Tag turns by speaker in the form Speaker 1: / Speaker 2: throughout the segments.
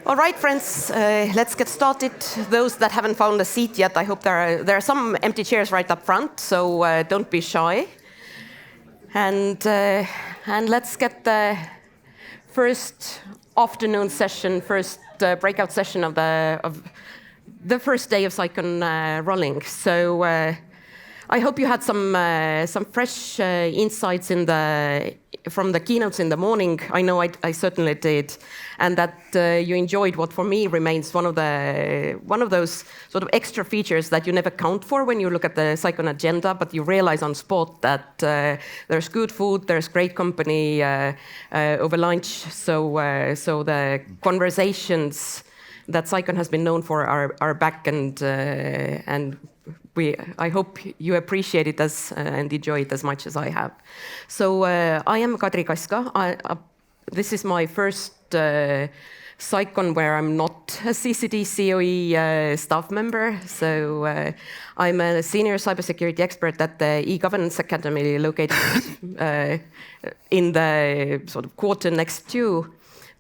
Speaker 1: All right, friends, let's get started. Those that haven't found a seat yet, I hope there are some empty chairs right up front, so don't be shy. And let's get the first afternoon session, first breakout session of the first day of CyCon rolling. So I hope you had some fresh insights from the keynotes in the morning. I know I certainly did, and that you enjoyed what for me remains one of those sort of extra features that you never count for when you look at the CyCon agenda, but you realize on spot that there's good food, there's great company over lunch. So the conversations that CyCon has been known for are back, and I hope you appreciate it and enjoy it as much as I have. So I am Kadri Kaska. This is my first CyCon where I'm not a CCD COE staff member. So I'm a senior cybersecurity expert at the e-Governance Academy located in the sort of quarter next to.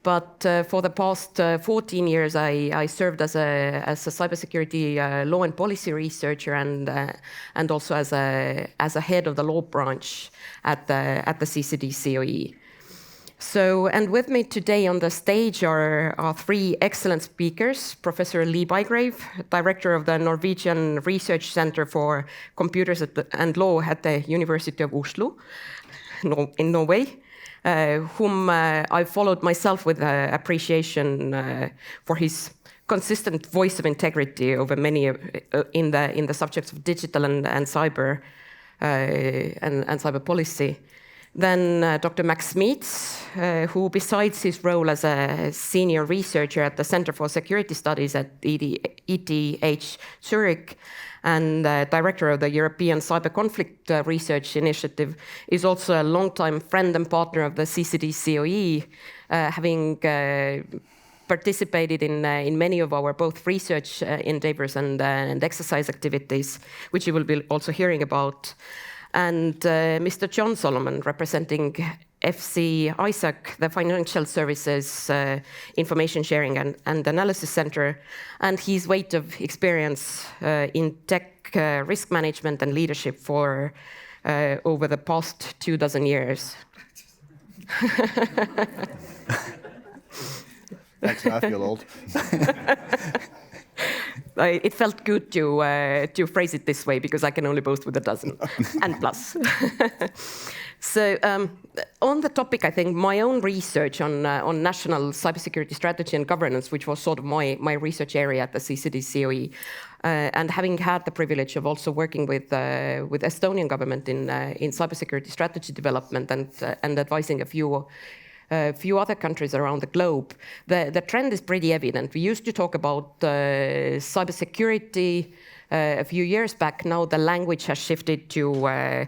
Speaker 1: But for the past 14 years, I served as a cybersecurity law and policy researcher and also as a head of the law branch at the CCD COE. So, and with me today on the stage are three excellent speakers: Professor Lee Bygrave, director of the Norwegian Research Center for Computers and Law at the University of Oslo in Norway. Whom I followed myself with appreciation for his consistent voice of integrity over many in the subjects of digital and cyber and cyber policy. Then Dr. Max Smeets, who besides his role as a senior researcher at the Center for Security Studies at ETH Zurich, and director of the European Cyber Conflict Research Initiative, is also a longtime friend and partner of the CCD COE, having participated in many of our both research endeavors and exercise activities, which you will be also hearing about. And Mr. John Salomon, representing FS-ISAC, the Financial Services Information Sharing and Analysis Center, and his weight of experience in tech risk management and leadership for over the past 24 years.
Speaker 2: Thanks, I feel old.
Speaker 1: It felt good to phrase it this way because I can only boast with 12 and plus. So on the topic, I think my own research on national cybersecurity strategy and governance, which was sort of my research area at the CCD COE, and having had the privilege of also working with Estonian government in cybersecurity strategy development and advising a few other countries around the globe, the trend is pretty evident. We used to talk about cybersecurity a few years back. Now the language has shifted to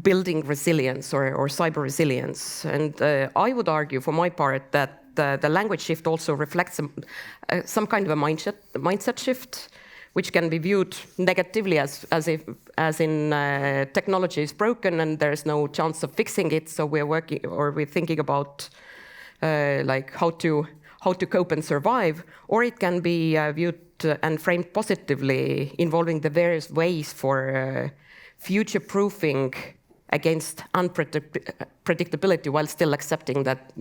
Speaker 1: building resilience or cyber resilience. And I would argue, for my part, that the language shift also reflects some kind of a mindset shift, which can be viewed negatively as in technology is broken and there's no chance of fixing it. So we're thinking about like how to cope and survive, or it can be viewed and framed positively, involving the various ways for future-proofing against unpredictability while still accepting that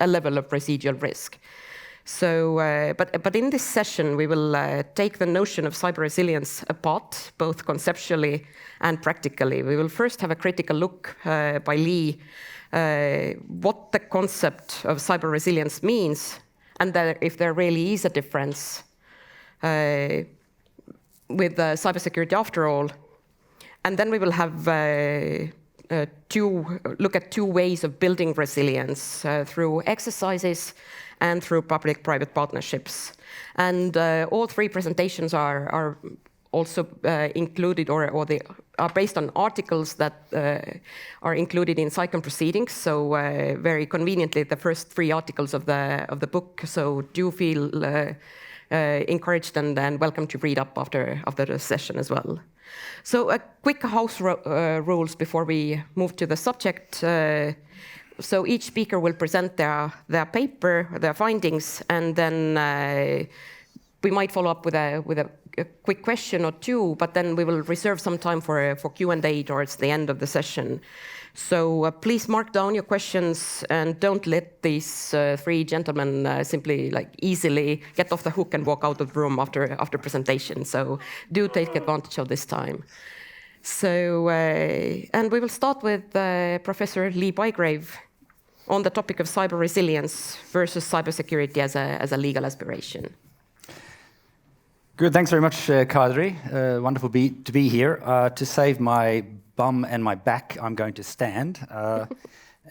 Speaker 1: a level of residual risk. So, but in this session, we will take the notion of cyber resilience apart, both conceptually and practically. We will first have a critical look by Lee, what the concept of cyber resilience means, and if there really is a difference with cybersecurity after all. And then we will have look at two ways of building resilience through exercises and through public-private partnerships. And all three presentations are also included, or they are based on articles that are included in CyCon proceedings. So very conveniently, the first three articles of the book. So do feel encouraged and welcome to read up after the session as well. So a quick house rules before we move to the subject. So each speaker will present their paper, their findings, and then we might follow up with a quick question or two, but then we will reserve some time for Q&A towards the end of the session. So please mark down your questions and don't let these three gentlemen simply easily get off the hook and walk out of the room after presentation. So do take advantage of this time. So, and we will start with Professor Lee Bygrave on the topic of cyber resilience versus cybersecurity as a legal aspiration.
Speaker 2: Good, thanks very much, Kadri. Wonderful to be here. To save my bum and my back, I'm going to stand.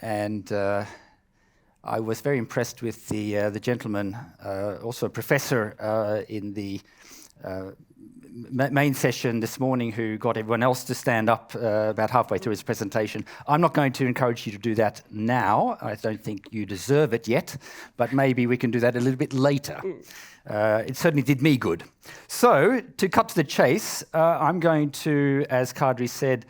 Speaker 2: And I was very impressed with the gentleman, also a professor in the main session this morning, who got everyone else to stand up about halfway through his presentation. I'm not going to encourage you to do that now. I don't think you deserve it yet, but maybe we can do that a little bit later. It certainly did me good. So, to cut to the chase, I'm going to, as Kadri said,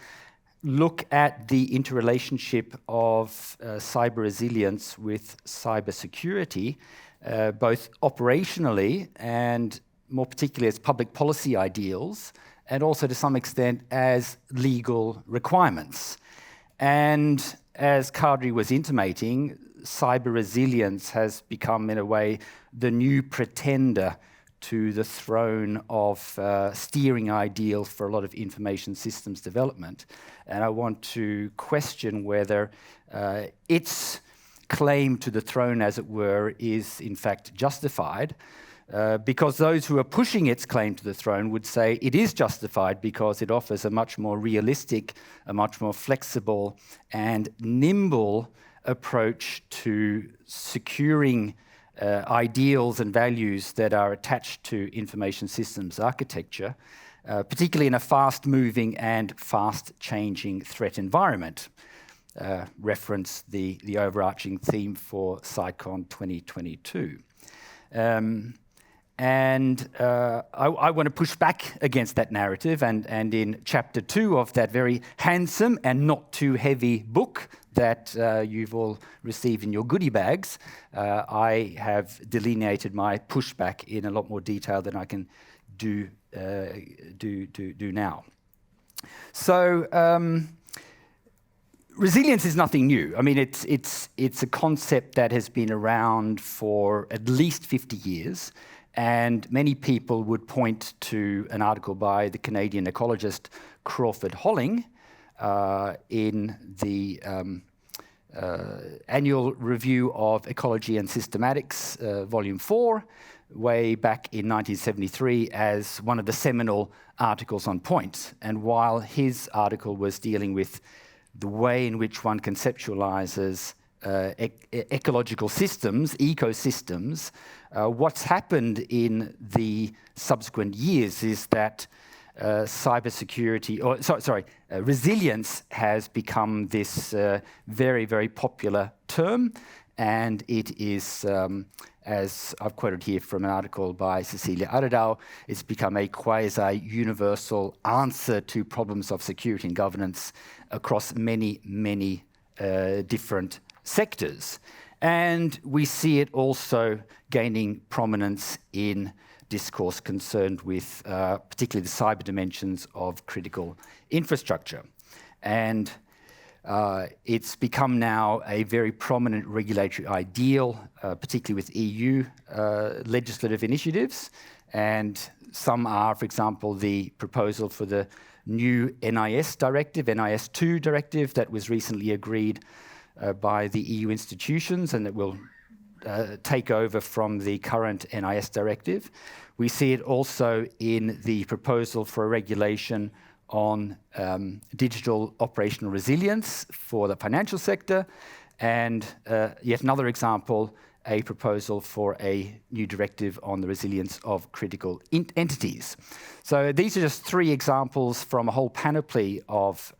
Speaker 2: look at the interrelationship of cyber resilience with cybersecurity, both operationally and more particularly as public policy ideals, and also to some extent as legal requirements. And as Kadri was intimating, cyber resilience has become, in a way, the new pretender to the throne of steering ideal for a lot of information systems development. And I want to question whether its claim to the throne, as it were, is in fact justified. Because those who are pushing its claim to the throne would say it is justified because it offers a much more realistic, a much more flexible and nimble approach to securing ideals and values that are attached to information systems architecture, particularly in a fast-moving and fast-changing threat environment. Reference the overarching theme for CyCon 2022. I want to push back against that narrative, and in chapter 2 of that very handsome and not too heavy book that you've all received in your goodie bags, I have delineated my pushback in a lot more detail than I can do now. So resilience is nothing new. I mean, it's a concept that has been around for at least 50 years. And many people would point to an article by the Canadian ecologist Crawford Holling in the Annual Review of Ecology and Systematics, Volume 4, way back in 1973 as one of the seminal articles on point. And while his article was dealing with the way in which one conceptualizes ecological systems, ecosystems, what's happened in the subsequent years is that resilience has become this very, very popular term, and it is, as I've quoted here from an article by Cecilia Ardau, it's become a quasi-universal answer to problems of security and governance across many, many different sectors. And we see it also gaining prominence in discourse concerned with particularly the cyber dimensions of critical infrastructure. And it's become now a very prominent regulatory ideal, particularly with EU legislative initiatives. And some are, for example, the proposal for the new NIS directive, NIS2 directive, that was recently agreed by the EU institutions and that will take over from the current NIS directive. We see it also in the proposal for a regulation on digital operational resilience for the financial sector, and yet another example, a proposal for a new directive on the resilience of critical entities. So these are just 3 examples from a whole panoply of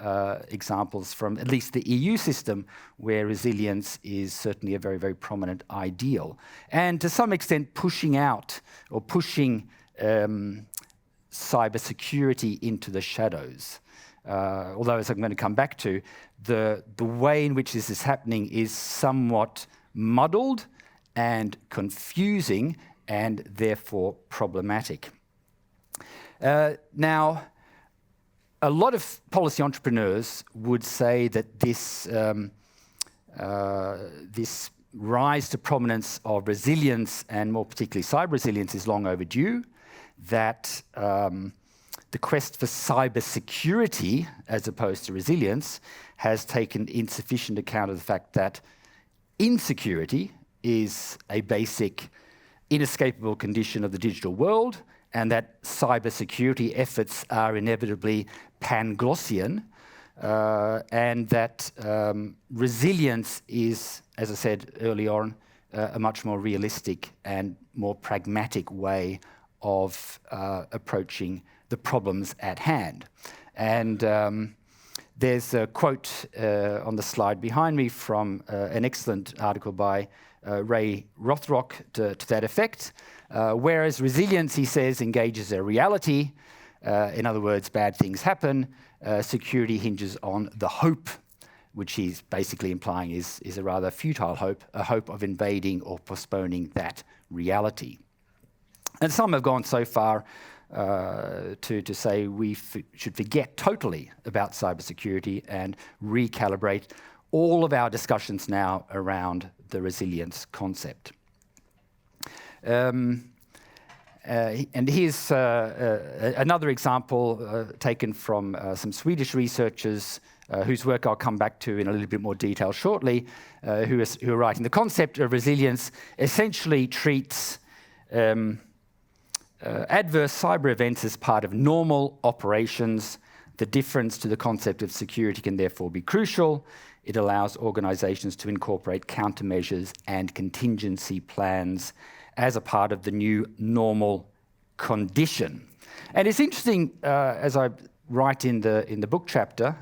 Speaker 2: examples from at least the EU system where resilience is certainly a very, very prominent ideal. And to some extent pushing out or pushing cybersecurity into the shadows. although as I'm going to come back to, the way in which this is happening is somewhat muddled and confusing and therefore problematic. Now, a lot of policy entrepreneurs would say that this rise to prominence of resilience, and more particularly cyber resilience, is long overdue, that the quest for cyber security, as opposed to resilience, has taken insufficient account of the fact that insecurity is a basic, inescapable condition of the digital world, and that cybersecurity efforts are inevitably Panglossian, and that resilience is, as I said early on, a much more realistic and more pragmatic way of approaching the problems at hand. And there's a quote on the slide behind me from an excellent article by Ray Rothrock to that effect. Whereas resilience, he says, engages a reality. In other words, bad things happen. Security hinges on the hope, which he's basically implying is a rather futile hope, a hope of invading or postponing that reality. And some have gone so far to say we should forget totally about cybersecurity and recalibrate all of our discussions now around the resilience concept. And here's another example taken from some Swedish researchers whose work I'll come back to in a little bit more detail shortly, who are writing. The concept of resilience essentially treats adverse cyber events as part of normal operations. The difference to the concept of security can therefore be crucial. It allows organizations to incorporate countermeasures and contingency plans as a part of the new normal condition. And it's interesting, as I write in the book chapter,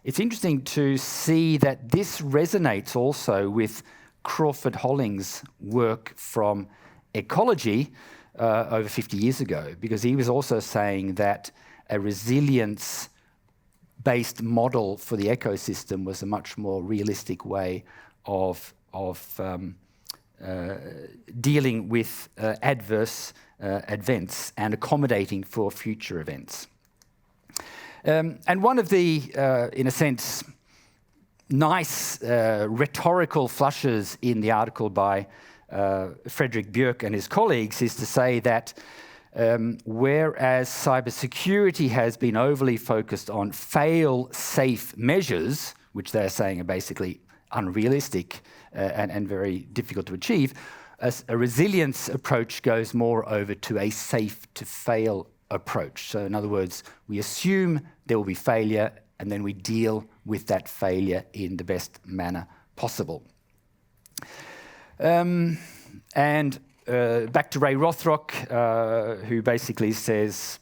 Speaker 2: it's interesting to see that this resonates also with Crawford Holling's work from ecology over 50 years ago, because he was also saying that a resilience-based model for the ecosystem was a much more realistic way of dealing with adverse events and accommodating for future events. And one of the, in a sense, nice rhetorical flushes in the article by Fredrik Björk and his colleagues is to say that whereas cybersecurity has been overly focused on fail-safe measures, which they're saying are basically unrealistic and very difficult to achieve, a resilience approach goes more over to a safe-to-fail approach. So in other words, we assume there will be failure, and then we deal with that failure in the best manner possible. And back to Ray Rothrock, who basically says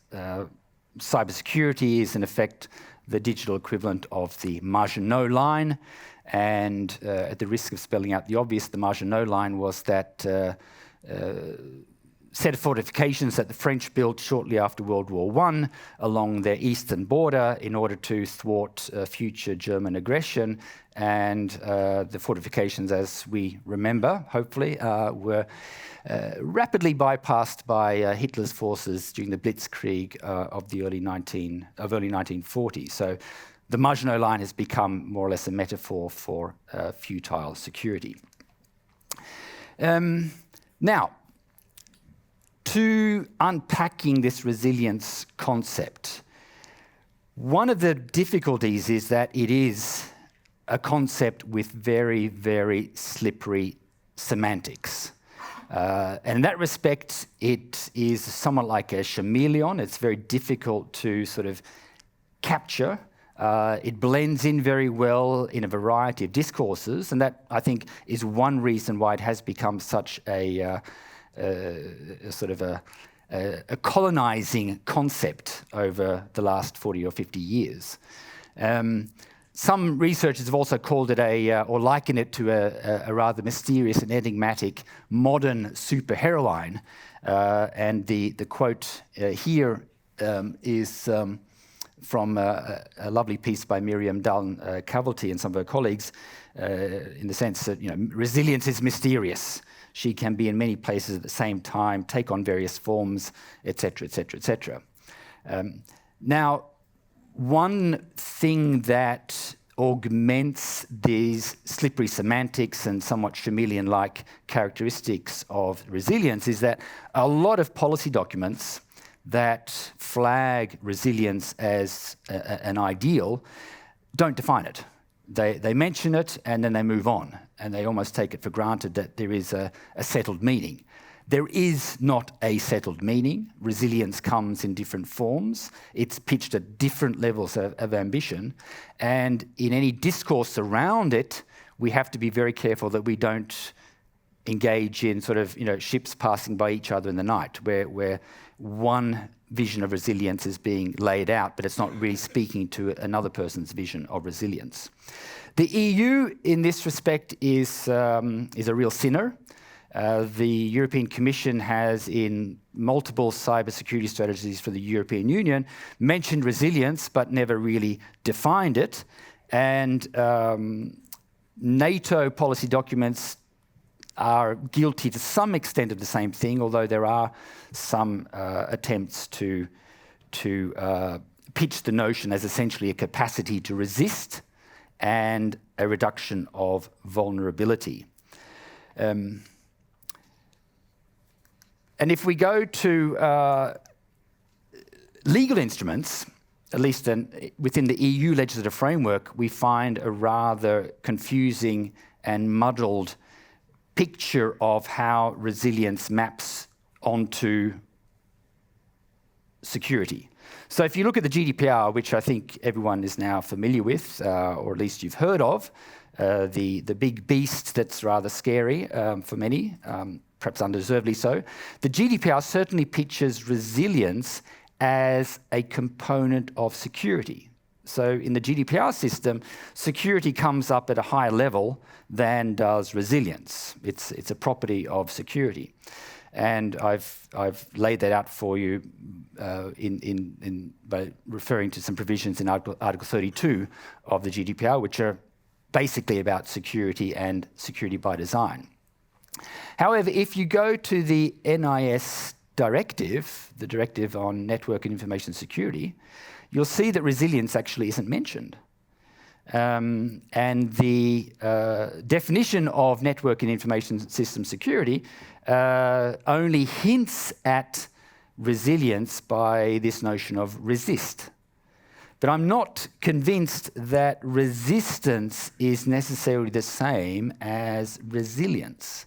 Speaker 2: cybersecurity is in effect the digital equivalent of the Maginot Line. And at the risk of spelling out the obvious, the Maginot Line was that set of fortifications that the French built shortly after World War I along their eastern border in order to thwart future German aggression. And the fortifications, as we remember, hopefully, were rapidly bypassed by Hitler's forces during the Blitzkrieg of the early 1940s. So the Maginot Line has become more or less a metaphor for futile security. Now, to unpacking this resilience concept, one of the difficulties is that it is a concept with very, very slippery semantics. And in that respect, it is somewhat like a chameleon. It's very difficult to sort of capture. It blends in very well in a variety of discourses, and that, I think, is one reason why it has become such a sort of a colonizing concept over the last 40 or 50 years. Some researchers have also called it or likened it to a rather mysterious and enigmatic modern superheroine. And the quote here is from a lovely piece by Miriam Dunn-Cavalti and some of her colleagues, in the sense that resilience is mysterious. She can be in many places at the same time, take on various forms, etc., etc., etc. Now, one thing that augments these slippery semantics and somewhat chameleon-like characteristics of resilience is that a lot of policy documents that flag resilience as an ideal don't define it. They mention it and then they move on, and they almost take it for granted that there is a settled meaning. There is not a settled meaning. Resilience comes in different forms. It's pitched at different levels of ambition. And in any discourse around it, we have to be very careful that we don't engage in sort of ships passing by each other in the night, where one vision of resilience is being laid out, but it's not really speaking to another person's vision of resilience. The EU, in this respect, is a real sinner. The European Commission has, in multiple cybersecurity strategies for the European Union, mentioned resilience, but never really defined it. And NATO policy documents are guilty to some extent of the same thing, although there are some attempts to pitch the notion as essentially a capacity to resist and a reduction of vulnerability. And if we go to legal instruments, at least within the EU legislative framework, we find a rather confusing and muddled picture of how resilience maps onto security. So if you look at the GDPR, which I think everyone is now familiar with, or at least you've heard of, the big beast that's rather scary for many, perhaps undeservedly so. The GDPR certainly pictures resilience as a component of security. So in the GDPR system, security comes up at a higher level than does resilience. It's a property of security. And I've laid that out for you by referring to some provisions in Article 32 of the GDPR, which are basically about security and security by design. However, if you go to the NIS directive, the Directive on Network and Information Security, you'll see that resilience actually isn't mentioned. And the definition of network and information system security only hints at resilience by this notion of resist. But I'm not convinced that resistance is necessarily the same as resilience.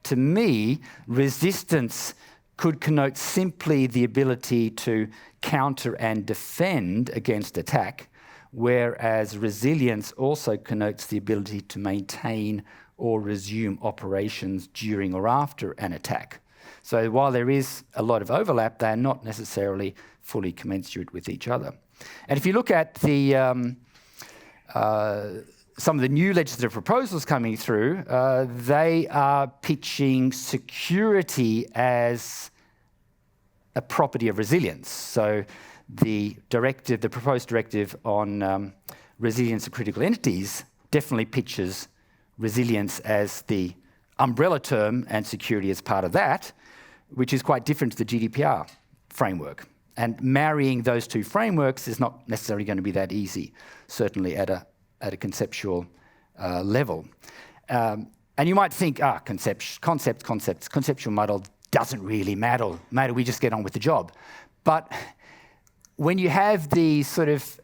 Speaker 2: To me, resistance could connote simply the ability to counter and defend against attack, whereas resilience also connotes the ability to maintain or resume operations during or after an attack. So while there is a lot of overlap, they're not necessarily fully commensurate with each other. And if you look at the some of the new legislative proposals coming through, they are pitching security as a property of resilience. So the proposed directive on resilience of critical entities definitely pitches resilience as the umbrella term and security as part of that, which is quite different to the GDPR framework. And marrying those two frameworks is not necessarily going to be that easy, certainly at a conceptual level. And you might think, conceptual muddle doesn't really matter, we just get on with the job. But when you have these sort of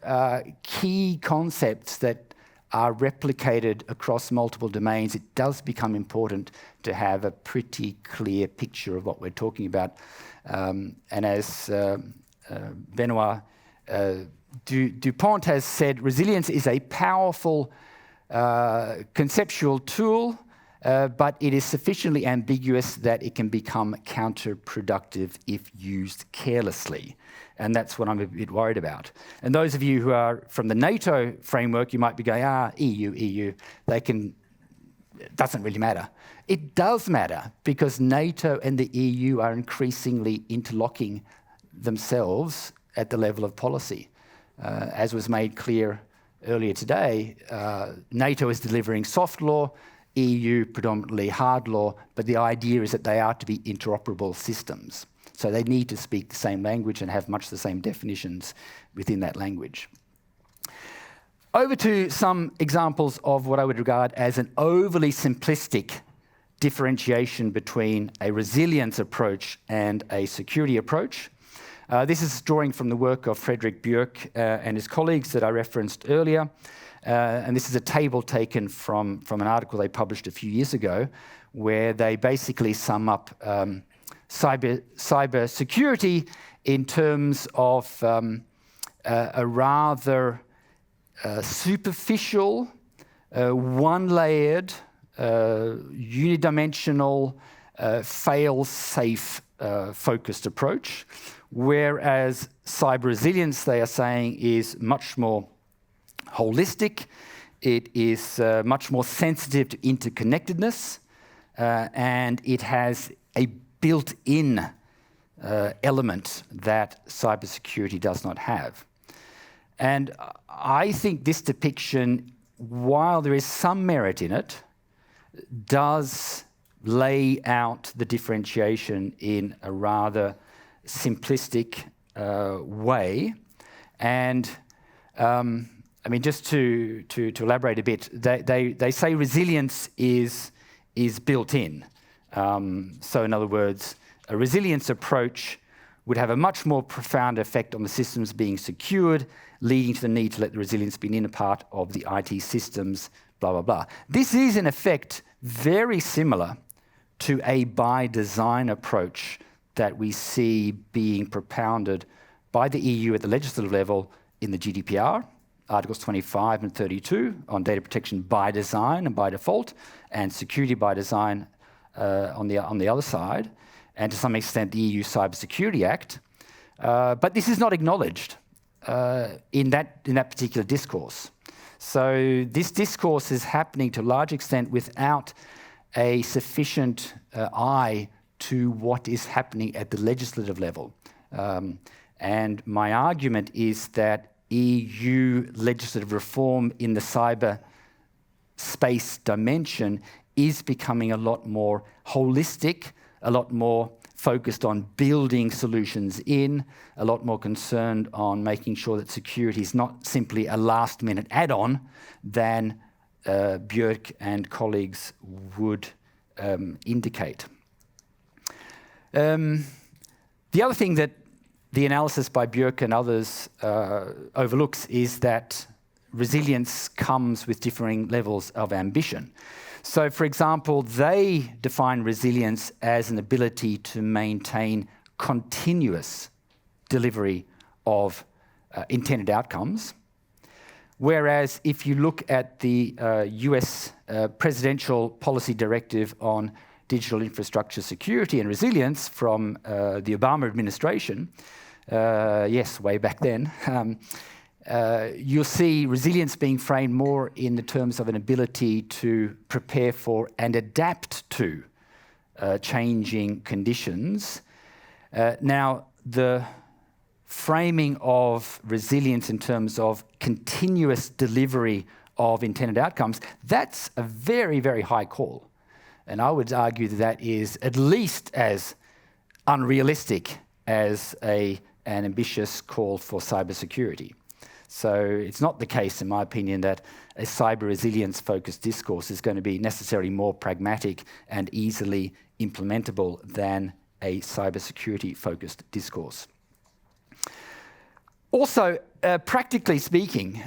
Speaker 2: key concepts that are replicated across multiple domains, it does become important to have a pretty clear picture of what we're talking about. And as Benoit Dupont has said, resilience is a powerful conceptual tool, but it is sufficiently ambiguous that it can become counterproductive if used carelessly. And that's what I'm a bit worried about. And those of you who are from the NATO framework, you might be going, EU, it doesn't really matter. It does matter, because NATO and the EU are increasingly interlocking themselves at the level of policy. As was made clear earlier today, NATO is delivering soft law, EU predominantly hard law, but the idea is that they are to be interoperable systems. So they need to speak the same language and have much the same definitions within that language. Over to some examples of what I would regard as an overly simplistic differentiation between a resilience approach and a security approach. This is drawing from the work of Fredrik Björk and his colleagues that I referenced earlier. And this is a table taken from an article they published a few years ago, where they basically sum up cyber security in terms of a rather superficial, one-layered, unidimensional, fail-safe focused approach, whereas cyber resilience, they are saying, is much more holistic. It is much more sensitive to interconnectedness, and it has a built-in element that cybersecurity does not have. And I think this depiction, while there is some merit in it, does lay out the differentiation in a rather simplistic way. And I mean, just to elaborate a bit, they say resilience is built in. So in other words, a resilience approach would have a much more profound effect on the systems being secured, leading to the need to let the resilience be an inner part of the IT systems, blah, blah, blah. This is, in effect, very similar to a by-design approach that we see being propounded by the EU at the legislative level in the Gdpr, Articles 25 and 32 on data protection by design and by default, and security by design on the other side, and to some extent the EU Cybersecurity Act. But this is not acknowledged in that particular discourse. So this discourse is happening to a large extent without a sufficient eye to what is happening at the legislative level. And my argument is that EU legislative reform in the cyber space dimension is becoming a lot more holistic, a lot more focused on building solutions in, a lot more concerned on making sure that security is not simply a last-minute add-on than Björk and colleagues would indicate. The other thing that the analysis by Björk and others overlooks is that resilience comes with differing levels of ambition. So, for example, they define resilience as an ability to maintain continuous delivery of intended outcomes. Whereas if you look at the US Presidential Policy Directive on Digital Infrastructure Security and Resilience from the Obama administration, yes, way back then, you'll see resilience being framed more in the terms of an ability to prepare for and adapt to changing conditions. Now, the framing of resilience in terms of continuous delivery of intended outcomes, that's a very, very high call. And I would argue that that is at least as unrealistic as an ambitious call for cybersecurity. So it's not the case, in my opinion, that a cyber resilience-focused discourse is going to be necessarily more pragmatic and easily implementable than a cybersecurity-focused discourse. Also, practically speaking,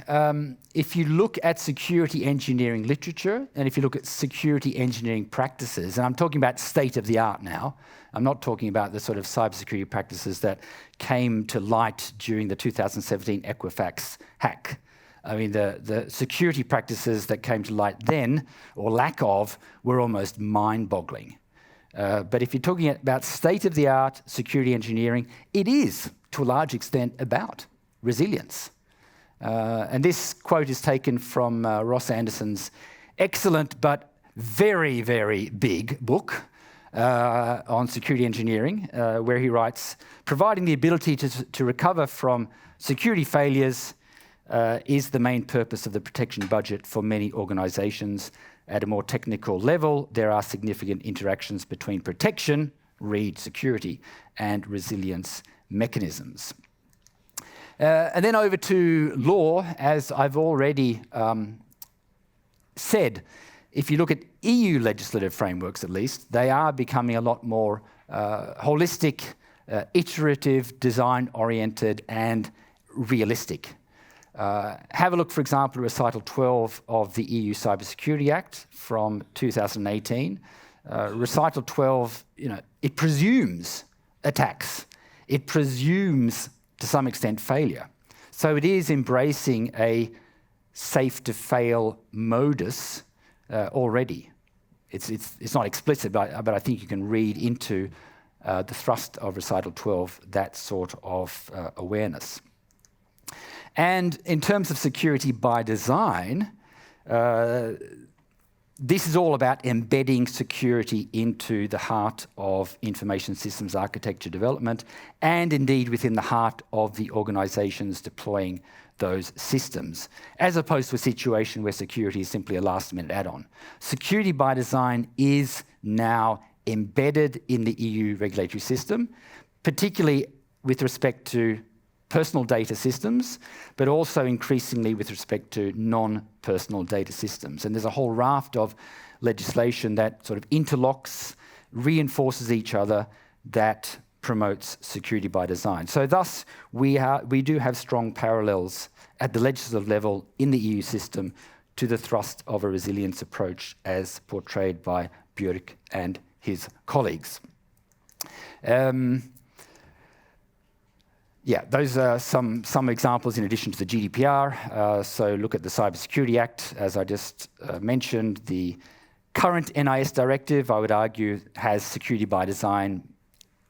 Speaker 2: if you look at security engineering literature and if you look at security engineering practices, and I'm talking about state of the art now, I'm not talking about the sort of cybersecurity practices that came to light during the 2017 Equifax hack. I mean, the security practices that came to light then, or lack of, were almost mind-boggling. But if you're talking about state-of-the-art security engineering, it is, to a large extent, about resilience. And this quote is taken from Ross Anderson's excellent but very, very big book on security engineering, where he writes, providing the ability to recover from security failures is the main purpose of the protection budget for many organizations. At a more technical level, there are significant interactions between protection, read security, and resilience mechanisms. And then over to law, as I've already said, if you look at EU legislative frameworks at least, they are becoming a lot more holistic, iterative, design-oriented, and realistic. Have a look, for example, at Recital 12 of the EU Cybersecurity Act from 2018. Recital 12, it presumes attacks. It presumes, to some extent, failure. So it is embracing a safe-to-fail modus already. It's not explicit, but I think you can read into the thrust of Recital 12 that sort of awareness. And in terms of security by design, this is all about embedding security into the heart of information systems architecture development, and indeed within the heart of the organizations deploying those systems, as opposed to a situation where security is simply a last-minute add-on. Security by design is now embedded in the EU regulatory system, particularly with respect to personal data systems, but also increasingly with respect to non-personal data systems. And there's a whole raft of legislation that sort of interlocks, reinforces each other, that promotes security by design. So thus, we do have strong parallels at the legislative level in the EU system to the thrust of a resilience approach as portrayed by Björk and his colleagues. Yeah, those are some examples in addition to the GDPR. So look at the Cybersecurity Act, as I just mentioned. The current NIS directive, I would argue, has security by design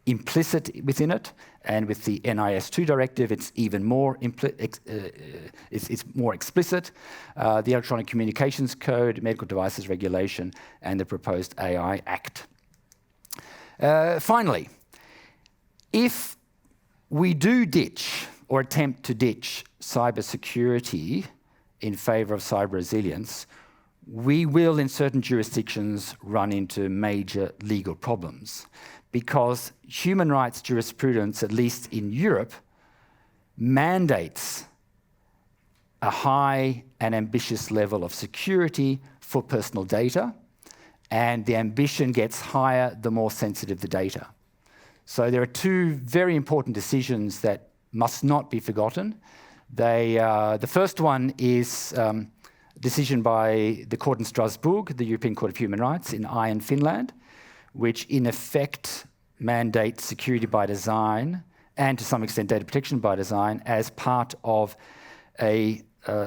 Speaker 2: implicit within it, and with the NIS2 directive, it's even more it's more explicit. The Electronic Communications Code, Medical Devices Regulation, and the proposed AI Act. Finally, if we do ditch or attempt to ditch cybersecurity in favor of cyber resilience, we will, in certain jurisdictions, run into major legal problems, because human rights jurisprudence, at least in Europe, mandates a high and ambitious level of security for personal data, and the ambition gets higher the more sensitive the data. So there are two very important decisions that must not be forgotten. The first one is a decision by the court in Strasbourg, the European Court of Human Rights in Ain, Finland, which in effect mandates security by design and to some extent data protection by design as part of a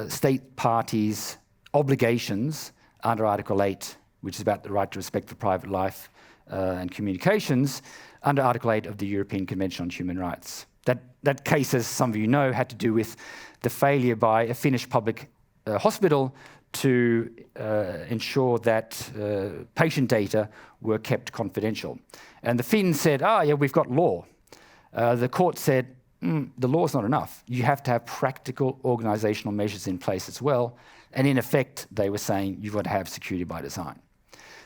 Speaker 2: state party's obligations under Article 8, which is about the right to respect for private life and communications, under Article 8 of the European Convention on Human Rights. That case, as some of you know, had to do with the failure by a Finnish public hospital to ensure that patient data were kept confidential. And the Finns said, yeah, we've got law. The court said, the law's not enough. You have to have practical organizational measures in place as well. And in effect, they were saying, you've got to have security by design.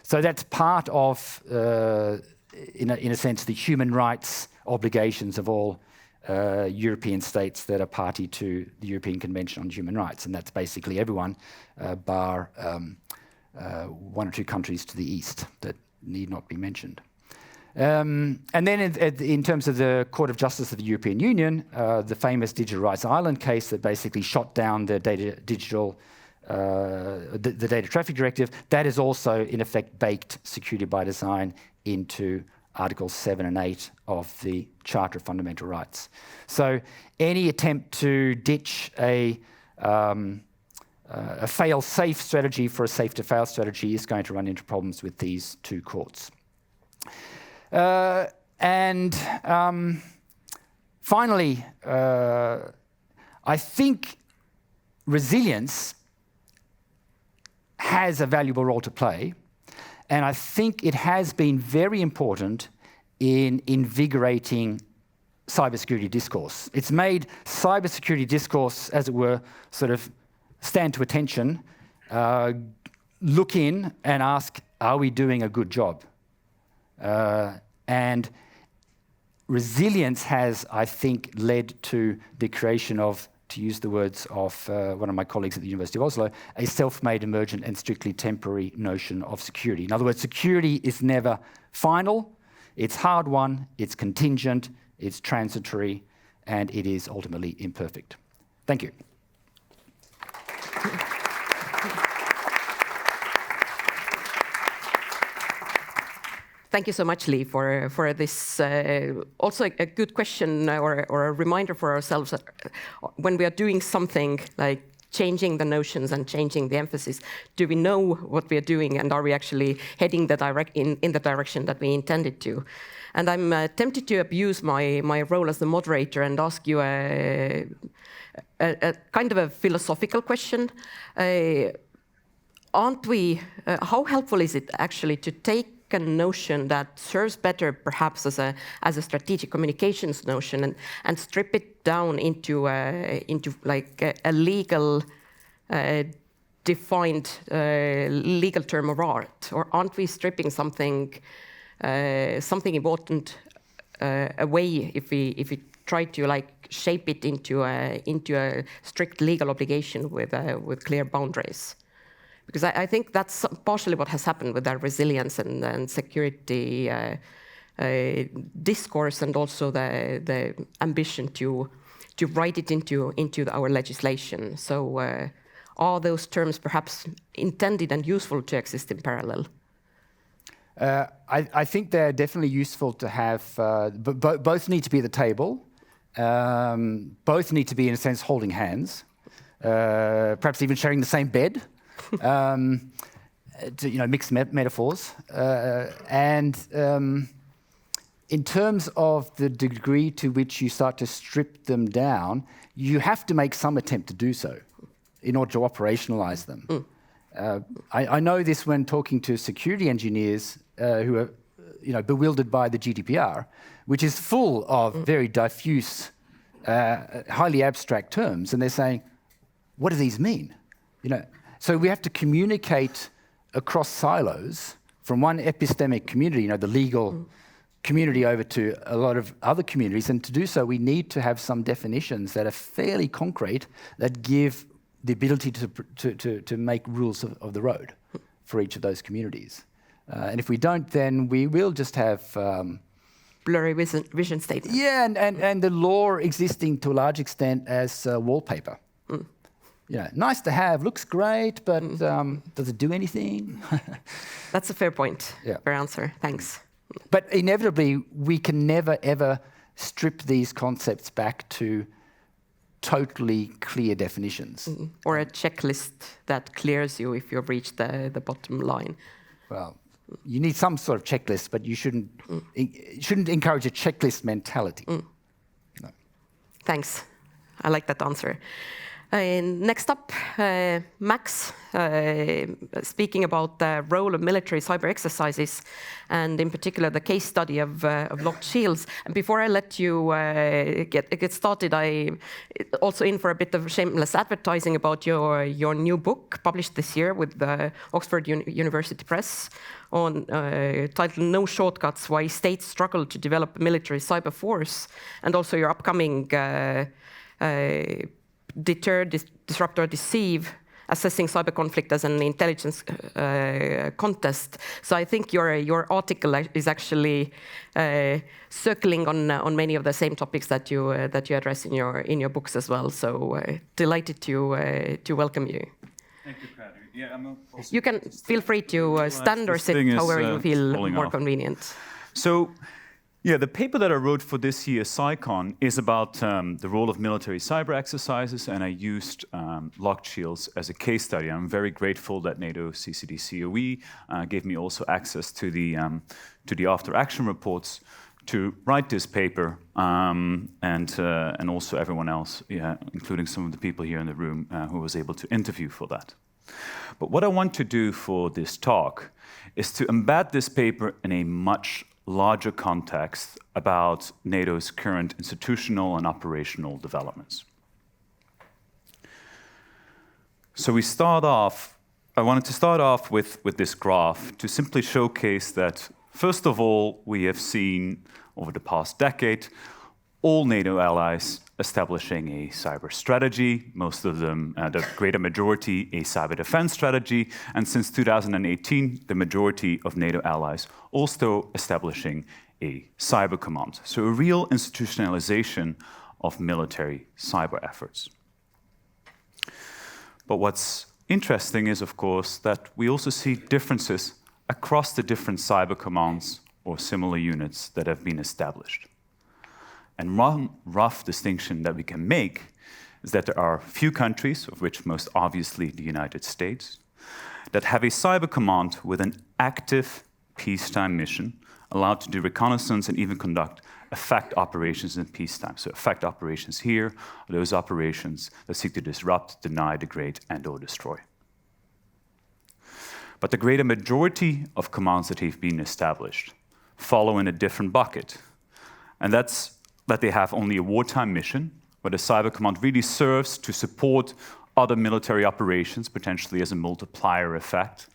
Speaker 2: So that's part of, in a sense, the human rights obligations of all European states that are party to the European Convention on Human Rights. And that's basically everyone, bar one or two countries to the east that need not be mentioned. And then in terms of the Court of Justice of the European Union, the famous Digital Rights Ireland case that basically shot down the data traffic directive, that is also in effect baked security by design into Articles 7 and 8 of the Charter of Fundamental Rights. So any attempt to ditch a fail-safe strategy for a safe-to-fail strategy is going to run into problems with these two courts. Finally, I think resilience has a valuable role to play, and I think it has been very important in invigorating cybersecurity discourse. It's made cybersecurity discourse, as it were, sort of stand to attention, look in and ask, are we doing a good job? And resilience has, I think, led to the creation of, to use the words of one of my colleagues at the University of Oslo, a self-made, emergent and strictly temporary notion of security. In other words, security is never final, it's hard-won, it's contingent, it's transitory, and it is ultimately imperfect. Thank you.
Speaker 1: Thank you so much, Lee, for this also a good question or a reminder for ourselves that when we are doing something like changing the notions and changing the emphasis, do we know what we are doing and are we actually heading in the direction that we intended to? And I'm tempted to abuse my role as the moderator and ask you a kind of a philosophical question. Aren't we, how helpful is it actually to take a notion that serves better perhaps as a strategic communications notion and strip it down into like a legal defined legal term of art? Or aren't we stripping something important away if we try to like shape it into a strict legal obligation with clear boundaries? Because I think that's partially what has happened with our resilience and security discourse, and also the ambition to write it into our legislation. So are those terms perhaps intended and useful to exist in parallel?
Speaker 2: I think they're definitely useful to have, both need to be at the table, both need to be, in a sense, holding hands, perhaps even sharing the same bed. To mix metaphors, and in terms of the degree to which you start to strip them down, you have to make some attempt to do so in order to operationalize them. I know this when talking to security engineers who are bewildered by the Gdpr, which is full of very diffuse, highly abstract terms, and they're saying, what do these mean? So we have to communicate across silos from one epistemic community, the legal community, over to a lot of other communities. And to do so, we need to have some definitions that are fairly concrete, that give the ability to make rules of the road for each of those communities. And if we don't, then we will just have
Speaker 1: blurry vision statements.
Speaker 2: Yeah, and the law existing to a large extent as wallpaper. Nice to have, looks great, but does it do anything?
Speaker 1: That's a fair point,
Speaker 2: yeah.
Speaker 1: Fair answer, thanks.
Speaker 2: But inevitably, we can never, ever strip these concepts back to totally clear definitions.
Speaker 1: Or a checklist that clears you if you've reached the bottom line.
Speaker 2: Well, you need some sort of checklist, but you shouldn't encourage a checklist mentality. No.
Speaker 1: Thanks, I like that answer. Next up, Max, speaking about the role of military cyber exercises, and in particular the case study of locked shields. And before I let you get started, I also in for a bit of shameless advertising about your new book published this year with the Oxford University Press, on titled "No Shortcuts: Why States Struggle to Develop a Military Cyber Force," and also your upcoming Deter, Disrupt or Deceive, Assessing Cyber Conflict as an Intelligence Contest. So I think your article is actually circling on many of the same topics that you address in your books as well. So delighted to welcome you.
Speaker 3: Thank you, Kadri. Yeah,
Speaker 1: you can feel free to stand or sit, however you feel more convenient.
Speaker 3: So, yeah, the paper that I wrote for this year's CyCon is about the role of military cyber exercises, and I used locked shields as a case study. I'm very grateful that NATO CCDCOE gave me also access to the after-action reports to write this paper, and also everyone else, including some of the people here in the room who was able to interview for that. But what I want to do for this talk is to embed this paper in a much larger context about NATO's current institutional and operational developments. So I wanted to start off with this graph to simply showcase that, first of all, we have seen over the past decade all NATO allies establishing a cyber strategy, most of them, the greater majority, a cyber defense strategy, and since 2018, the majority of NATO allies also establishing a cyber command. So a real institutionalization of military cyber efforts. But what's interesting is, of course, that we also see differences across the different cyber commands or similar units that have been established. And one rough distinction that we can make is that there are few countries, of which most obviously the United States, that have a cyber command with an active peacetime mission, allowed to do reconnaissance and even conduct effect operations in peacetime. So effect operations here are those operations that seek to disrupt, deny, degrade, and/or destroy. But the greater majority of commands that have been established follow in a different bucket. And that's that they have only a wartime mission, where the cyber command really serves to support other military operations, potentially as a multiplier effect.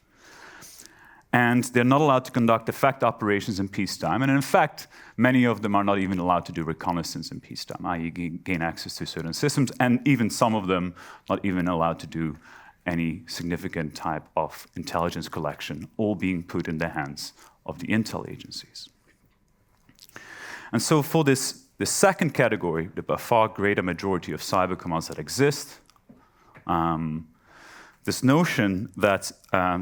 Speaker 3: And they're not allowed to conduct effect operations in peacetime. And in fact, many of them are not even allowed to do reconnaissance in peacetime, i.e. gain access to certain systems, and even some of them not even allowed to do any significant type of intelligence collection, all being put in the hands of the intel agencies. And so for this second category, the by far greater majority of cyber commands that exist, this notion that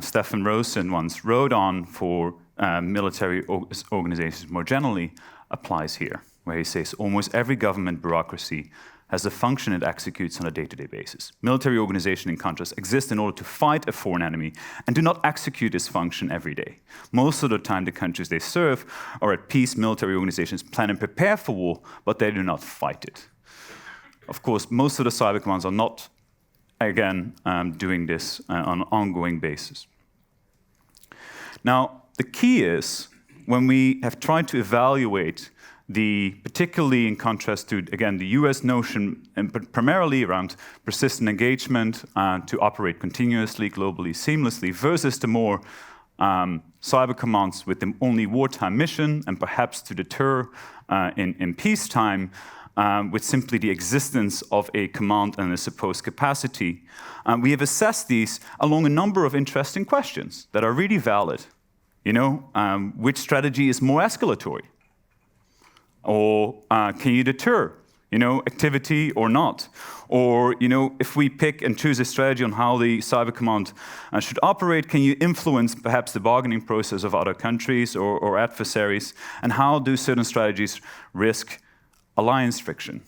Speaker 3: Stefan Rosen once wrote on for military organizations more generally applies here, where he says almost every government bureaucracy has a function it executes on a day-to-day basis. Military organizations, in contrast, exist in order to fight a foreign enemy and do not execute this function every day. Most of the time, the countries they serve are at peace. Military organizations plan and prepare for war, but they do not fight it. Of course, most of the cyber commands are not, again, doing this on an ongoing basis. Now, the key is, when we have tried to evaluate particularly in contrast to, again, the US notion, and primarily around persistent engagement to operate continuously, globally, seamlessly, versus the more cyber commands with the only wartime mission and perhaps to deter in peacetime with simply the existence of a command and a supposed capacity. We have assessed these along a number of interesting questions that are really valid. Which strategy is more escalatory? Or can you deter, activity or not? Or, if we pick and choose a strategy on how the cyber command should operate, can you influence perhaps the bargaining process of other countries or adversaries? And how do certain strategies risk alliance friction?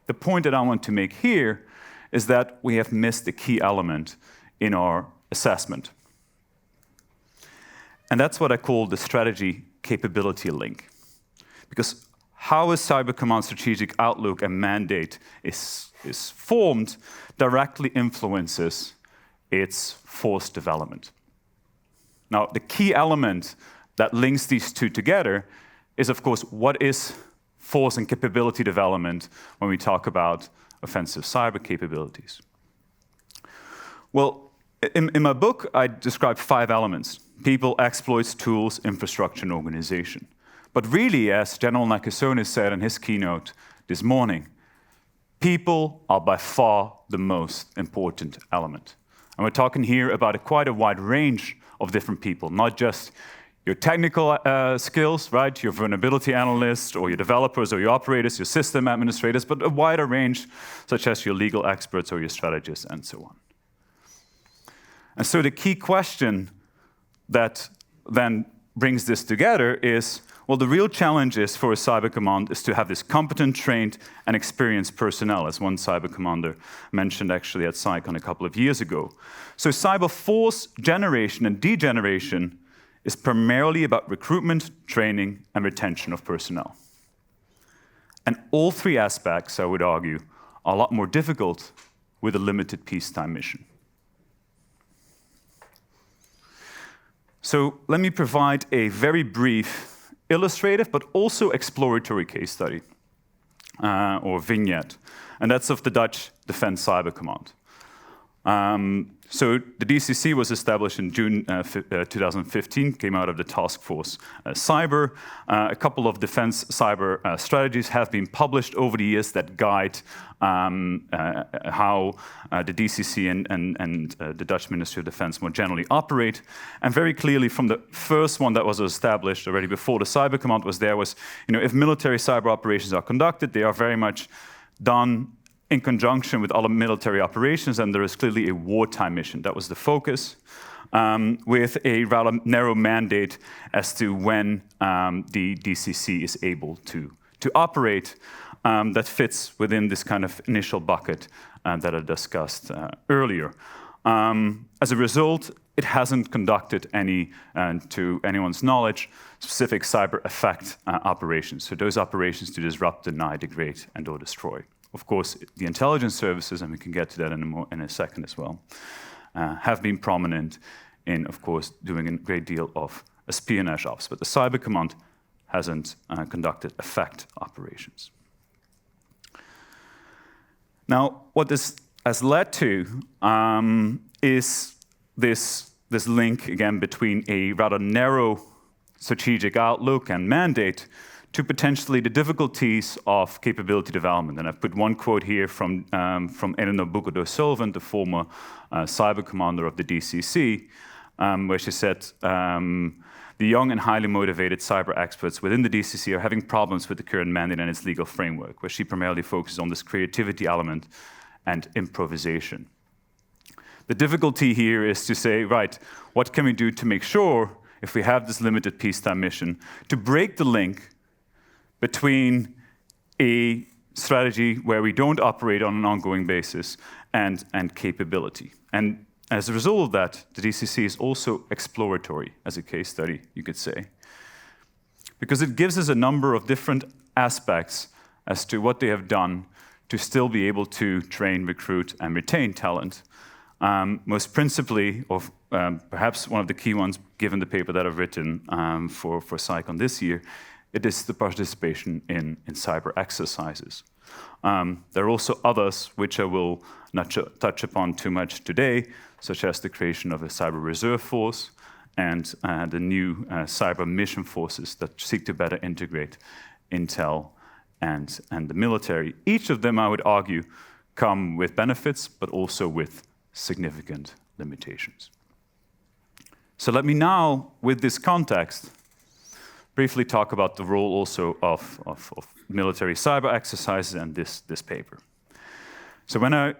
Speaker 3: The point that I want to make here is that we have missed a key element in our assessment. And that's what I call the strategy capability link. Because how a cyber command strategic outlook and mandate is formed directly influences its force development. Now, the key element that links these two together is, of course, what is force and capability development when we talk about offensive cyber capabilities? Well, in my book, I describe 5 elements: people, exploits, tools, infrastructure, and organization. But really, as General Nakasone said in his keynote this morning, people are by far the most important element. And we're talking here about quite a wide range of different people, not just your technical skills, right? Your vulnerability analysts, or your developers, or your operators, your system administrators, but a wider range, such as your legal experts or your strategists, and so on. And so the key question that then brings this together is, well, the real challenge is for a cyber command is to have this competent, trained, and experienced personnel, as one cyber commander mentioned actually at CyCon a couple of years ago. So cyber force generation and degeneration is primarily about recruitment, training, and retention of personnel. And all 3 aspects, I would argue, are a lot more difficult with a limited peacetime mission. So let me provide a very brief illustrative but also exploratory case study, or vignette, and that's of the Dutch Defense Cyber Command. So the DCC was established in June 2015, came out of the task force Cyber. A couple of defense cyber strategies have been published over the years that guide how the DCC and the Dutch Ministry of Defense more generally operate. And very clearly from the first one that was established already before the Cyber Command was there was, if military cyber operations are conducted, they are very much done in conjunction with other military operations, and there is clearly a wartime mission. That was the focus, with a rather narrow mandate as to when the DCC is able to operate, that fits within this kind of initial bucket that I discussed earlier. As a result, it hasn't conducted any, to anyone's knowledge, specific cyber effect operations. So those operations to disrupt, deny, degrade, and or destroy. Of course, the intelligence services, and we can get to that in a second as well, have been prominent in, of course, doing a great deal of espionage ops. But the Cyber Command hasn't conducted effect operations. Now, what this has led to is this link, again, between a rather narrow strategic outlook and mandate to potentially the difficulties of capability development. And I've put one quote here from Eleanor Bucco-Sullivan, the former cyber commander of the DCC, where she said, the young and highly motivated cyber experts within the DCC are having problems with the current mandate and its legal framework, where she primarily focuses on this creativity element and improvisation. The difficulty here is to say, right, what can we do to make sure, if we have this limited peacetime mission, to break the link between a strategy where we don't operate on an ongoing basis and capability. And as a result of that, the DCC is also exploratory as a case study, you could say, because it gives us a number of different aspects as to what they have done to still be able to train, recruit, and retain talent. Most principally, or perhaps one of the key ones, given the paper that I've written for CyCon this year, it is the participation in cyber exercises. There are also others which I will not touch upon too much today, such as the creation of a cyber reserve force and the new cyber mission forces that seek to better integrate intel and the military. Each of them, I would argue, come with benefits, but also with significant limitations. So let me now, with this context, briefly talk about the role also of military cyber exercises and this paper. So when I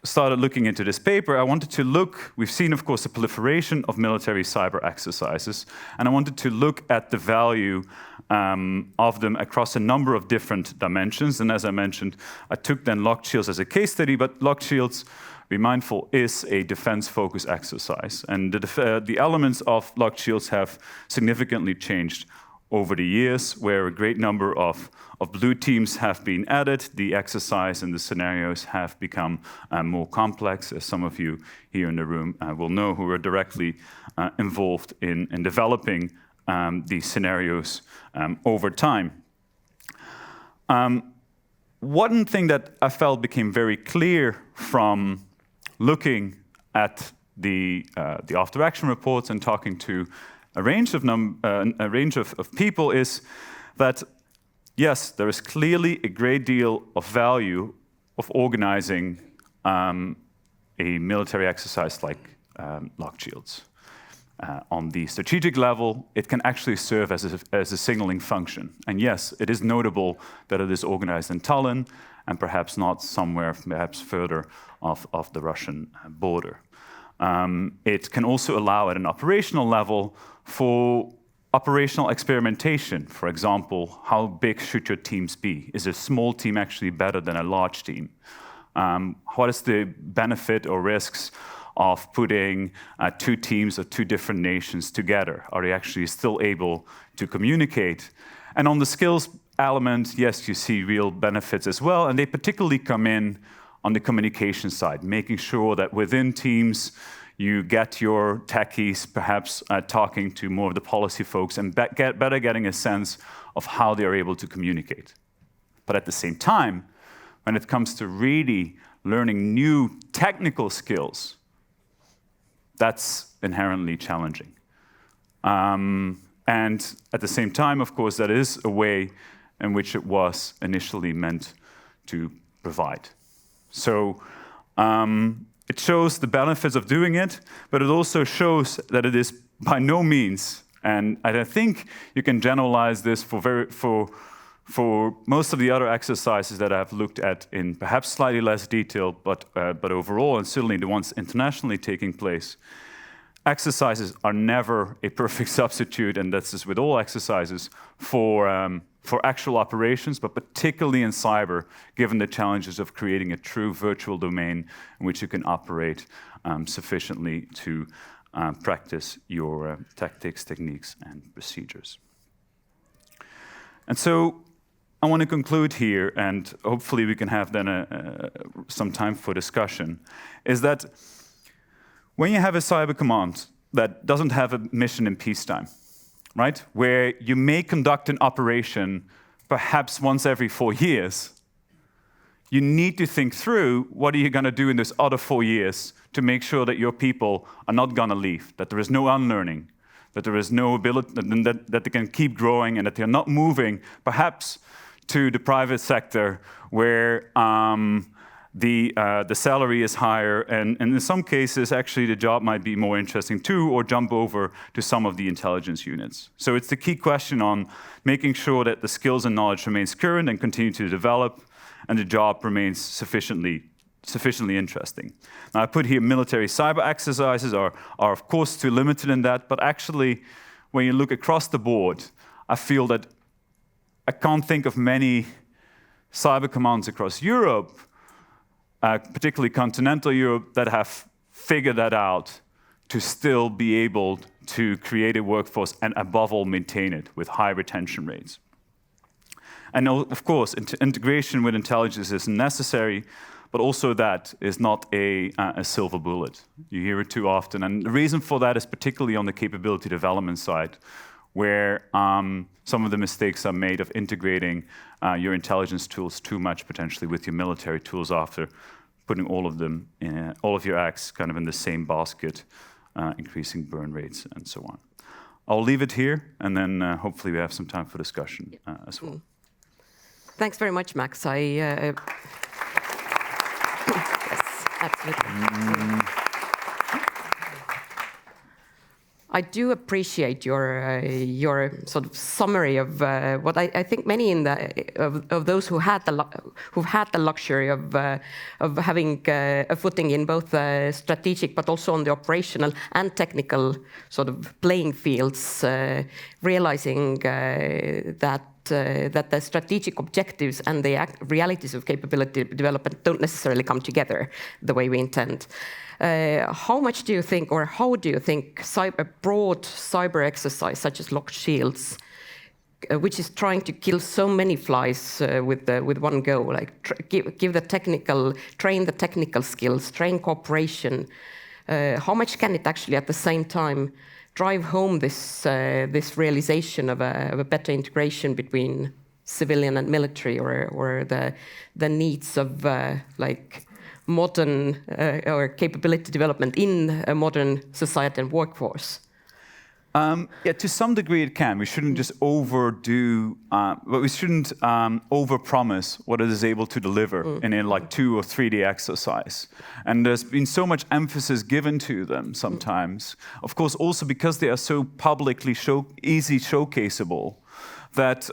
Speaker 3: started looking into this paper, I wanted to look, we've seen, of course, the proliferation of military cyber exercises, and I wanted to look at the value of them across a number of different dimensions. And as I mentioned, I took then locked shields as a case study, but locked shields, be mindful, is a defense-focused exercise. And the elements of locked shields have significantly changed over the years, where a great number of blue teams have been added. The exercise and the scenarios have become more complex, as some of you here in the room will know, who are directly involved in developing these scenarios over time. One thing that I felt became very clear from looking at the after-action reports and talking to a range of people is that, yes, there is clearly a great deal of value of organizing a military exercise like locked shields. On the strategic level, it can actually serve as a signaling function. And yes, it is notable that it is organized in Tallinn and perhaps not somewhere perhaps further off the Russian border. It can also allow at an operational level for operational experimentation. For example, how big should your teams be? Is a small team actually better than a large team? What is the benefit or risks of putting two teams of two different nations together? Are they actually still able to communicate? And on the skills element, yes, you see real benefits as well, and they particularly come in on the communication side, making sure that within teams You get your techies perhaps talking to more of the policy folks and better getting a sense of how they are able to communicate. But at the same time, when it comes to really learning new technical skills, that's inherently challenging. And at the same time, of course, that is a way in which it was initially meant to provide. So it shows the benefits of doing it, but it also shows that it is by no means, and I think you can generalize this for most of the other exercises that I've looked at in perhaps slightly less detail, but overall, and certainly the ones internationally taking place, exercises are never a perfect substitute, and that's just with all exercises, for actual operations, but particularly in cyber, given the challenges of creating a true virtual domain in which you can operate sufficiently to practice your tactics, techniques, and procedures. And so I want to conclude here, and hopefully we can have then some time for discussion, is that when you have a cyber command that doesn't have a mission in peacetime, right, where you may conduct an operation perhaps once every 4 years, you need to think through what are you going to do in those other 4 years to make sure that your people are not going to leave, that there is no unlearning, that there is no ability, that they can keep growing, and that they're not moving perhaps to the private sector where the salary is higher, and in some cases, actually, the job might be more interesting too, or jump over to some of the intelligence units. So it's the key question on making sure that the skills and knowledge remains current and continue to develop, and the job remains sufficiently interesting. Now, I put here military cyber exercises are of course too limited in that, but actually, when you look across the board, I feel that I can't think of many cyber commands across Europe, particularly continental Europe, that have figured that out to still be able to create a workforce and above all maintain it with high retention rates. And of course, integration with intelligence is necessary, but also that is not a silver bullet. You hear it too often. And the reason for that is particularly on the capability development side, where some of the mistakes are made of integrating your intelligence tools too much potentially with your military tools after putting all of your eggs kind of in the same basket, increasing burn rates and so on. I'll leave it here, and then hopefully we have some time for discussion as well.
Speaker 1: Thanks very much, Max. Yes, absolutely. I do appreciate your sort of summary of what I think many of those who've had the luxury of having a footing in both strategic but also on the operational and technical sort of playing fields, realizing that the strategic objectives and the realities of capability development don't necessarily come together the way we intend. How much do you think, or how do you think a broad cyber exercise such as locked shields, which is trying to kill so many flies with one go, like train the technical skills, train cooperation, how much can it actually at the same time drive home this realization of a better integration between civilian and military, or the needs of like modern or capability development in a modern society and workforce?
Speaker 3: Yeah, to some degree it can. We shouldn't just overdo, but we shouldn't overpromise what it is able to deliver in a like 2 or 3-day exercise. And there's been so much emphasis given to them sometimes. Of course, also because they are so publicly easy showcaseable, that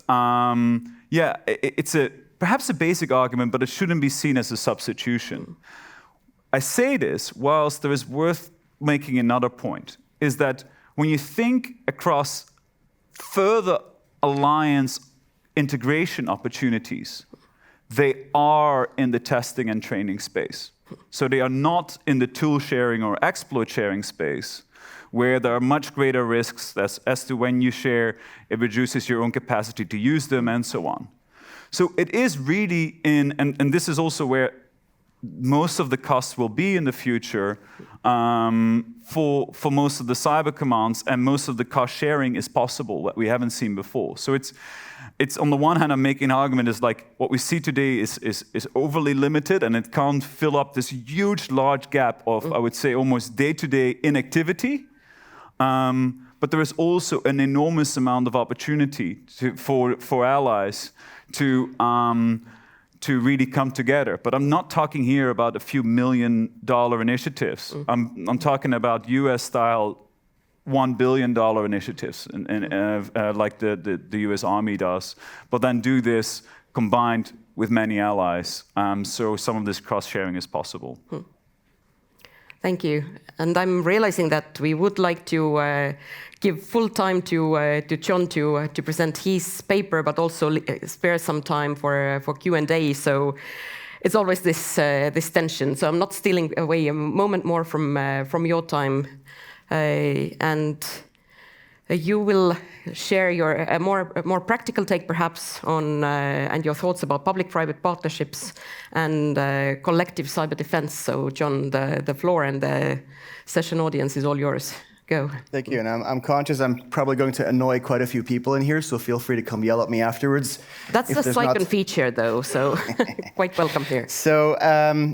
Speaker 3: yeah, it's perhaps a basic argument, but it shouldn't be seen as a substitution. I say this whilst there is worth making another point, is that when you think across further alliance integration opportunities, they are in the testing and training space. So they are not in the tool sharing or exploit sharing space, where there are much greater risks as to when you share, it reduces your own capacity to use them and so on. So it is really and this is also where most of the costs will be in the future for most of the cyber commands, and most of the cost sharing is possible that we haven't seen before. So it's on the one hand, I'm making an argument is like what we see today is overly limited, and it can't fill up this huge, large gap of, I would say, almost day-to-day inactivity. But there is also an enormous amount of opportunity for allies to really come together. But I'm not talking here about a few $1 million initiatives. I'm talking about US-style $1 billion initiatives, like the US Army does, but then do this combined with many allies. So some of this cross-sharing is possible.
Speaker 1: Thank you. And I'm realizing that we would like to give full time to John to present his paper, but also spare some time for Q&A. So it's always this tension. So I'm not stealing away a moment more from your time, and you will share your more practical take, perhaps, on and your thoughts about public-private partnerships and collective cyber defense. So, John, the floor and the session audience is all yours. Go.
Speaker 4: Thank you, and I'm conscious I'm probably going to annoy quite a few people in here, so feel free to come yell at me afterwards.
Speaker 1: That's the CyCon feature, though, so quite welcome here.
Speaker 4: So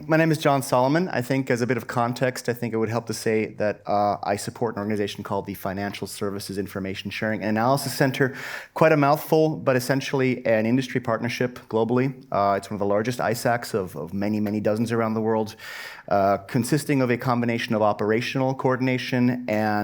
Speaker 4: my name is John Salomon. I think as a bit of context, I think it would help to say that I support an organization called the Financial Services Information Sharing and Analysis Center. Quite a mouthful, but essentially an industry partnership globally. It's one of the largest ISACs of many, many dozens around the world, consisting of a combination of operational coordination and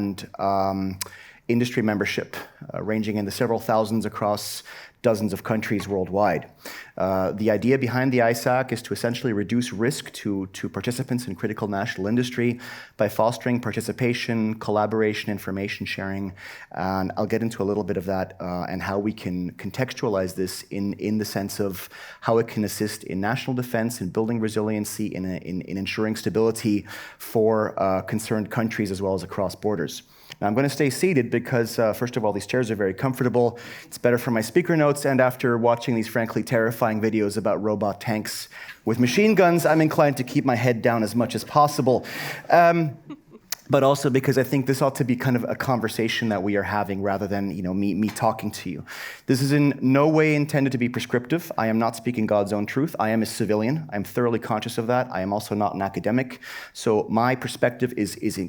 Speaker 4: industry membership, ranging into several thousands across dozens of countries worldwide. The idea behind the ISAC is to essentially reduce risk to participants in critical national industry by fostering participation, collaboration, information sharing, and I'll get into a little bit of that and how we can contextualize this in the sense of how it can assist in national defense, in building resiliency, in ensuring stability for concerned countries as well as across borders. Now, I'm going to stay seated because, first of all, these chairs are very comfortable. It's better for my speaker notes, and after watching these frankly terrifying videos about robot tanks with machine guns, I'm inclined to keep my head down as much as possible. But also because I think this ought to be kind of a conversation that we are having rather than me talking to you. This is in no way intended to be prescriptive. I am not speaking God's own truth. I am a civilian. I'm thoroughly conscious of that. I am also not an academic. So my perspective is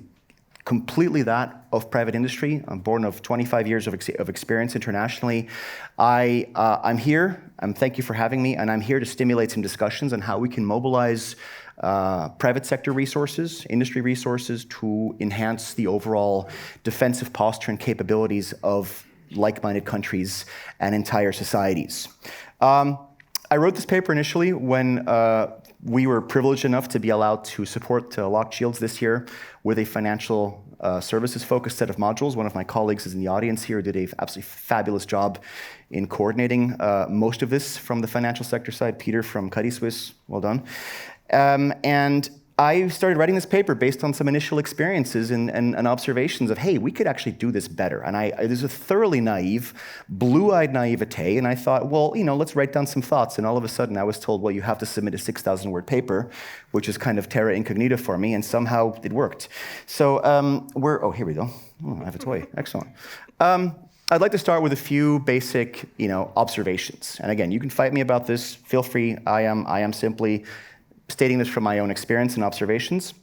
Speaker 4: completely that of private industry. I'm born of 25 years of experience internationally. I'm here, thank you for having me, and I'm here to stimulate some discussions on how we can mobilize private sector resources, industry resources to enhance the overall defensive posture and capabilities of like-minded countries and entire societies. I wrote this paper initially when we were privileged enough to be allowed to support Locked Shields this year with a financial services-focused set of modules. One of my colleagues is in the audience here, did an absolutely fabulous job in coordinating most of this from the financial sector side. Peter from Kadri, well done. And I started writing this paper based on some initial experiences and observations of, hey, we could actually do this better. And there's a thoroughly naive, blue-eyed naivete, and I thought, well, let's write down some thoughts. And all of a sudden I was told, well, you have to submit a 6,000-word paper, which is kind of terra incognita for me, and somehow it worked. So here we go. Oh, I have a toy. Excellent. I'd like to start with a few basic, observations. And again, you can fight me about this. Feel free. I am simply stating this from my own experience and observations.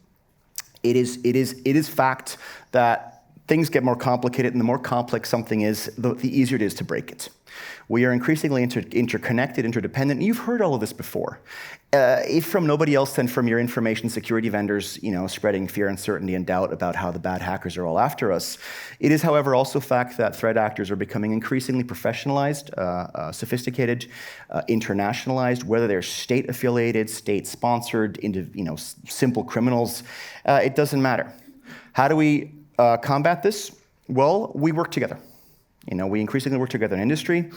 Speaker 4: It is fact that things get more complicated, and the more complex something is, the easier it is to break it. We are increasingly interconnected, interdependent, and you've heard all of this before. If from nobody else than from your information security vendors, spreading fear, uncertainty, and doubt about how the bad hackers are all after us. It is, however, also fact that threat actors are becoming increasingly professionalized, sophisticated, internationalized, whether they're state-affiliated, state-sponsored, simple criminals. It doesn't matter. How do we combat this? Well, we work together. We increasingly work together in industry.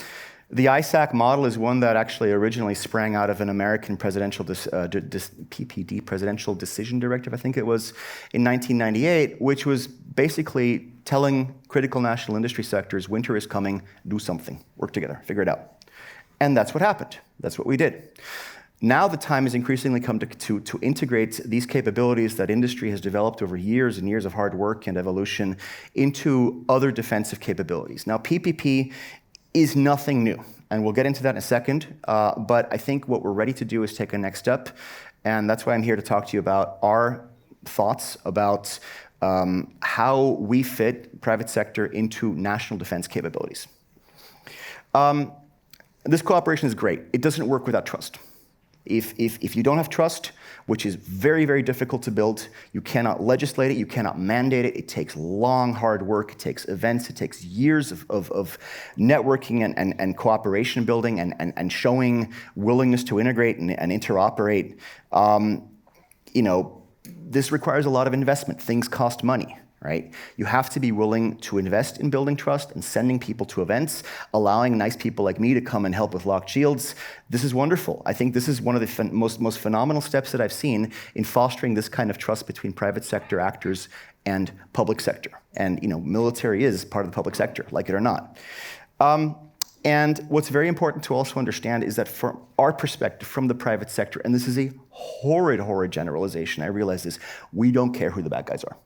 Speaker 4: The ISAC model is one that actually originally sprang out of an American presidential PPD, Presidential Decision Directive, I think it was, in 1998, which was basically telling critical national industry sectors, winter is coming, do something, work together, figure it out. And that's what happened. That's what we did. Now the time has increasingly come to integrate these capabilities that industry has developed over years and years of hard work and evolution into other defensive capabilities. Now, PPP is nothing new, and we'll get into that in a second, but I think what we're ready to do is take a next step, and that's why I'm here to talk to you about our thoughts about how we fit private sector into national defense capabilities. This cooperation is great. It doesn't work without trust. If you don't have trust, which is very, very difficult to build, you cannot legislate it, you cannot mandate it, it takes long, hard work, it takes events, it takes years of networking and cooperation building and showing willingness to integrate and interoperate. This requires a lot of investment. Things cost money, right? You have to be willing to invest in building trust and sending people to events, allowing nice people like me to come and help with locked shields. This is wonderful. I think this is one of the most phenomenal steps that I've seen in fostering this kind of trust between private sector actors and public sector. And military is part of the public sector, like it or not. And what's very important to also understand is that from our perspective, from the private sector, and this is a horrid generalization, I realize this, we don't care who the bad guys are.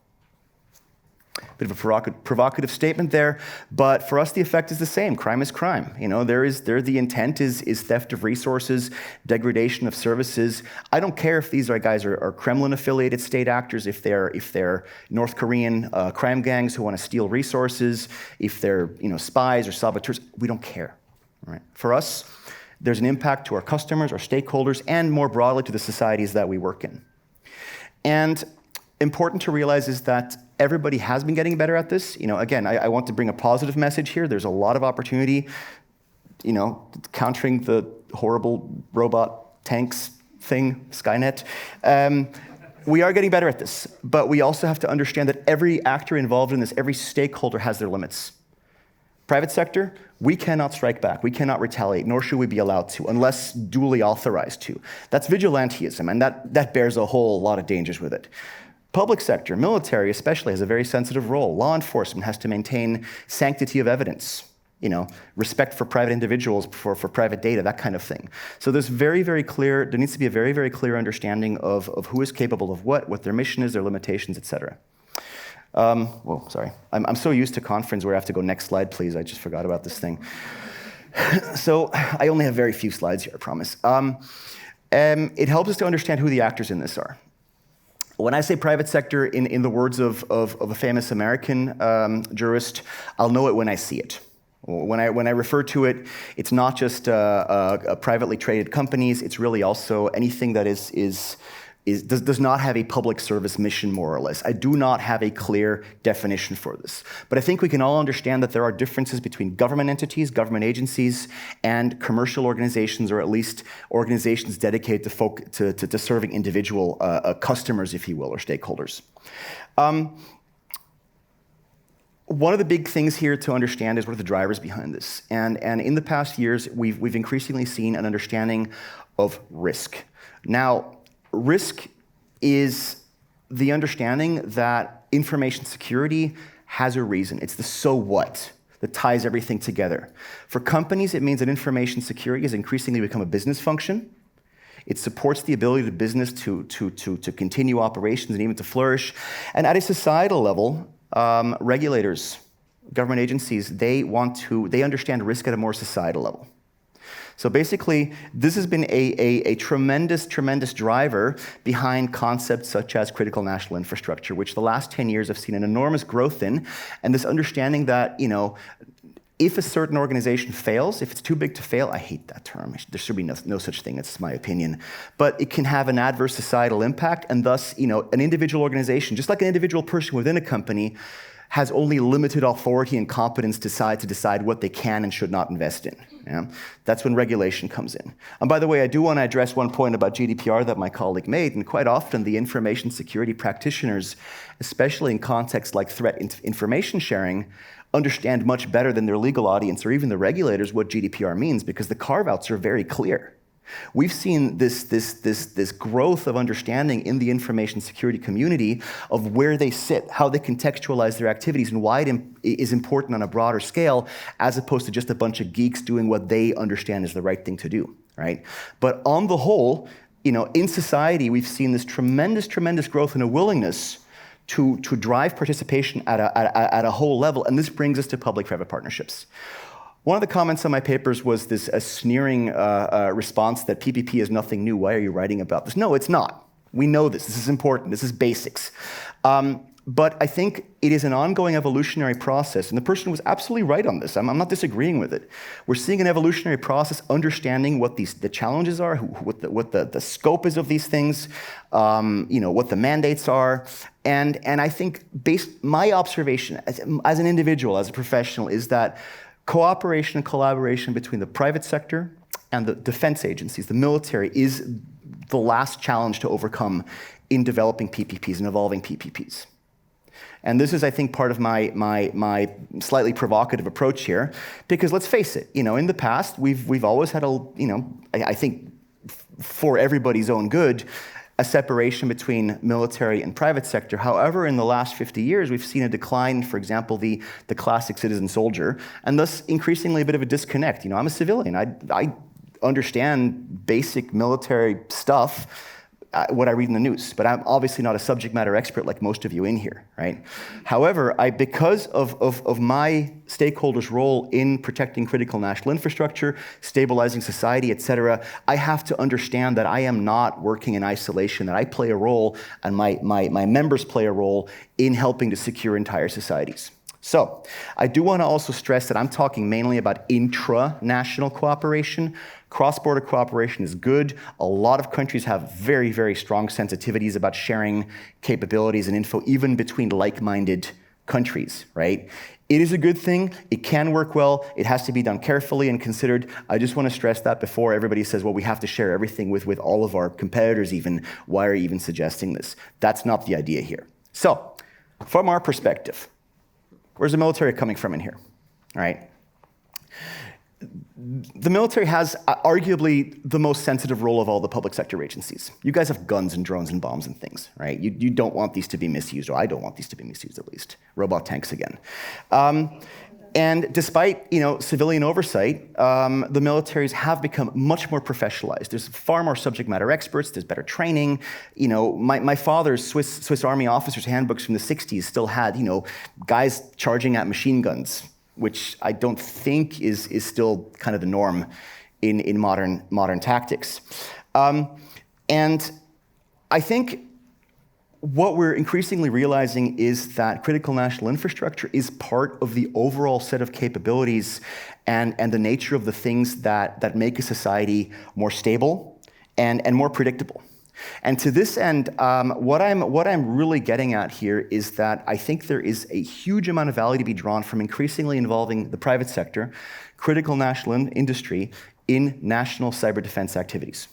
Speaker 4: Bit of a provocative statement there, but for us the effect is the same. Crime is crime. The intent is theft of resources, degradation of services. I don't care if these guys are Kremlin-affiliated state actors, if they're North Korean crime gangs who want to steal resources, if they're spies or saboteurs. We don't care. Right? For us, there's an impact to our customers, our stakeholders, and more broadly to the societies that we work in. And important to realize is that everybody has been getting better at this. Again, I want to bring a positive message here. There's a lot of opportunity, countering the horrible robot tanks thing, Skynet. We are getting better at this, but we also have to understand that every actor involved in this, every stakeholder has their limits. Private sector, we cannot strike back, we cannot retaliate, nor should we be allowed to, unless duly authorized to. That's vigilantism, and that bears a whole lot of dangers with it. Public sector, military especially, has a very sensitive role. Law enforcement has to maintain sanctity of evidence, respect for private individuals, for private data, that kind of thing. So there needs to be a very, very clear understanding of who is capable of what their mission is, their limitations, etc. Sorry. I'm so used to conference where I have to go, next slide, please. I just forgot about this thing. So I only have very few slides here, I promise. It helps us to understand who the actors in this are. When I say private sector, in the words of a famous American jurist, I'll know it when I see it. When I refer to it, it's not just privately traded companies, it's really also anything that does not have a public service mission, more or less. I do not have a clear definition for this. But I think we can all understand that there are differences between government entities, government agencies, and commercial organizations, or at least organizations dedicated to serving individual customers, if you will, or stakeholders. One of the big things here to understand is what are the drivers behind this. And in the past years, we've increasingly seen an understanding of risk. Now, risk is the understanding that information security has a reason. It's the so what that ties everything together. For companies, it means that information security has increasingly become a business function. It supports the ability of business to continue operations and even to flourish. And at a societal level, regulators, government agencies, they understand risk at a more societal level. So basically, this has been a tremendous driver behind concepts such as critical national infrastructure, which the last 10 years have seen an enormous growth in, and this understanding that, if a certain organization fails, if it's too big to fail, I hate that term. There should be no such thing, it's my opinion. But it can have an adverse societal impact, and thus, an individual organization, just like an individual person within a company, has only limited authority and competence to decide what they can and should not invest in. Yeah? That's when regulation comes in. And by the way, I do want to address one point about GDPR that my colleague made, and quite often the information security practitioners, especially in contexts like threat information sharing, understand much better than their legal audience or even the regulators what GDPR means, because the carve-outs are very clear. We've seen this growth of understanding in the information security community of where they sit, how they contextualize their activities, and why it is important on a broader scale, as opposed to just a bunch of geeks doing what they understand is the right thing to do, right? But on the whole, in society, we've seen this tremendous growth and a willingness to drive participation at a whole level, and this brings us to public-private partnerships. One of the comments on my papers was a sneering response that PPP is nothing new. Why are you writing about this? No, it's not. We know this. This is important. This is basics. But I think it is an ongoing evolutionary process, and the person was absolutely right on this. I'm not disagreeing with it. We're seeing an evolutionary process, understanding what the challenges are, what the scope is of these things, what the mandates are, and I think my observation as an individual, as a professional, is that cooperation and collaboration between the private sector and the defense agencies, the military, is the last challenge to overcome in developing PPPs and evolving PPPs. And this is, I think, part of my slightly provocative approach here, because let's face it, in the past, we've always had I think for everybody's own good, a separation between military and private sector. However, in the last 50 years, we've seen a decline, for example, the classic citizen soldier, and thus increasingly a bit of a disconnect. I'm a civilian. I understand basic military stuff, what I read in the news, but I'm obviously not a subject matter expert like most of you in here, right? However, because of my stakeholders' role in protecting critical national infrastructure, stabilizing society, etc., I have to understand that I am not working in isolation, that I play a role, and my members play a role in helping to secure entire societies. So, I do want to also stress that I'm talking mainly about intra-national cooperation. Cross-border cooperation is good. A lot of countries have very, very strong sensitivities about sharing capabilities and info, even between like-minded countries, right? It is a good thing. It can work well. It has to be done carefully and considered. I just want to stress that before everybody says, well, we have to share everything with all of our competitors even. Why are you even suggesting this? That's not the idea here. So, from our perspective, where's the military coming from in here, right? The military has arguably the most sensitive role of all the public sector agencies. You guys have guns and drones and bombs and things, right? You don't want these to be misused, or I don't want these to be misused at least. Robot tanks again. And despite civilian oversight, the militaries have become much more professionalized. There's far more subject matter experts. There's better training. My father's Swiss Army officers' handbooks from the 60s still had guys charging at machine guns, which I don't think is still kind of the norm in modern tactics. And I think what we're increasingly realizing is that critical national infrastructure is part of the overall set of capabilities and the nature of the things that make a society more stable and more predictable. And to this end, what I'm really getting at here is that I think there is a huge amount of value to be drawn from increasingly involving the private sector, critical national industry, in national cyber defense activities.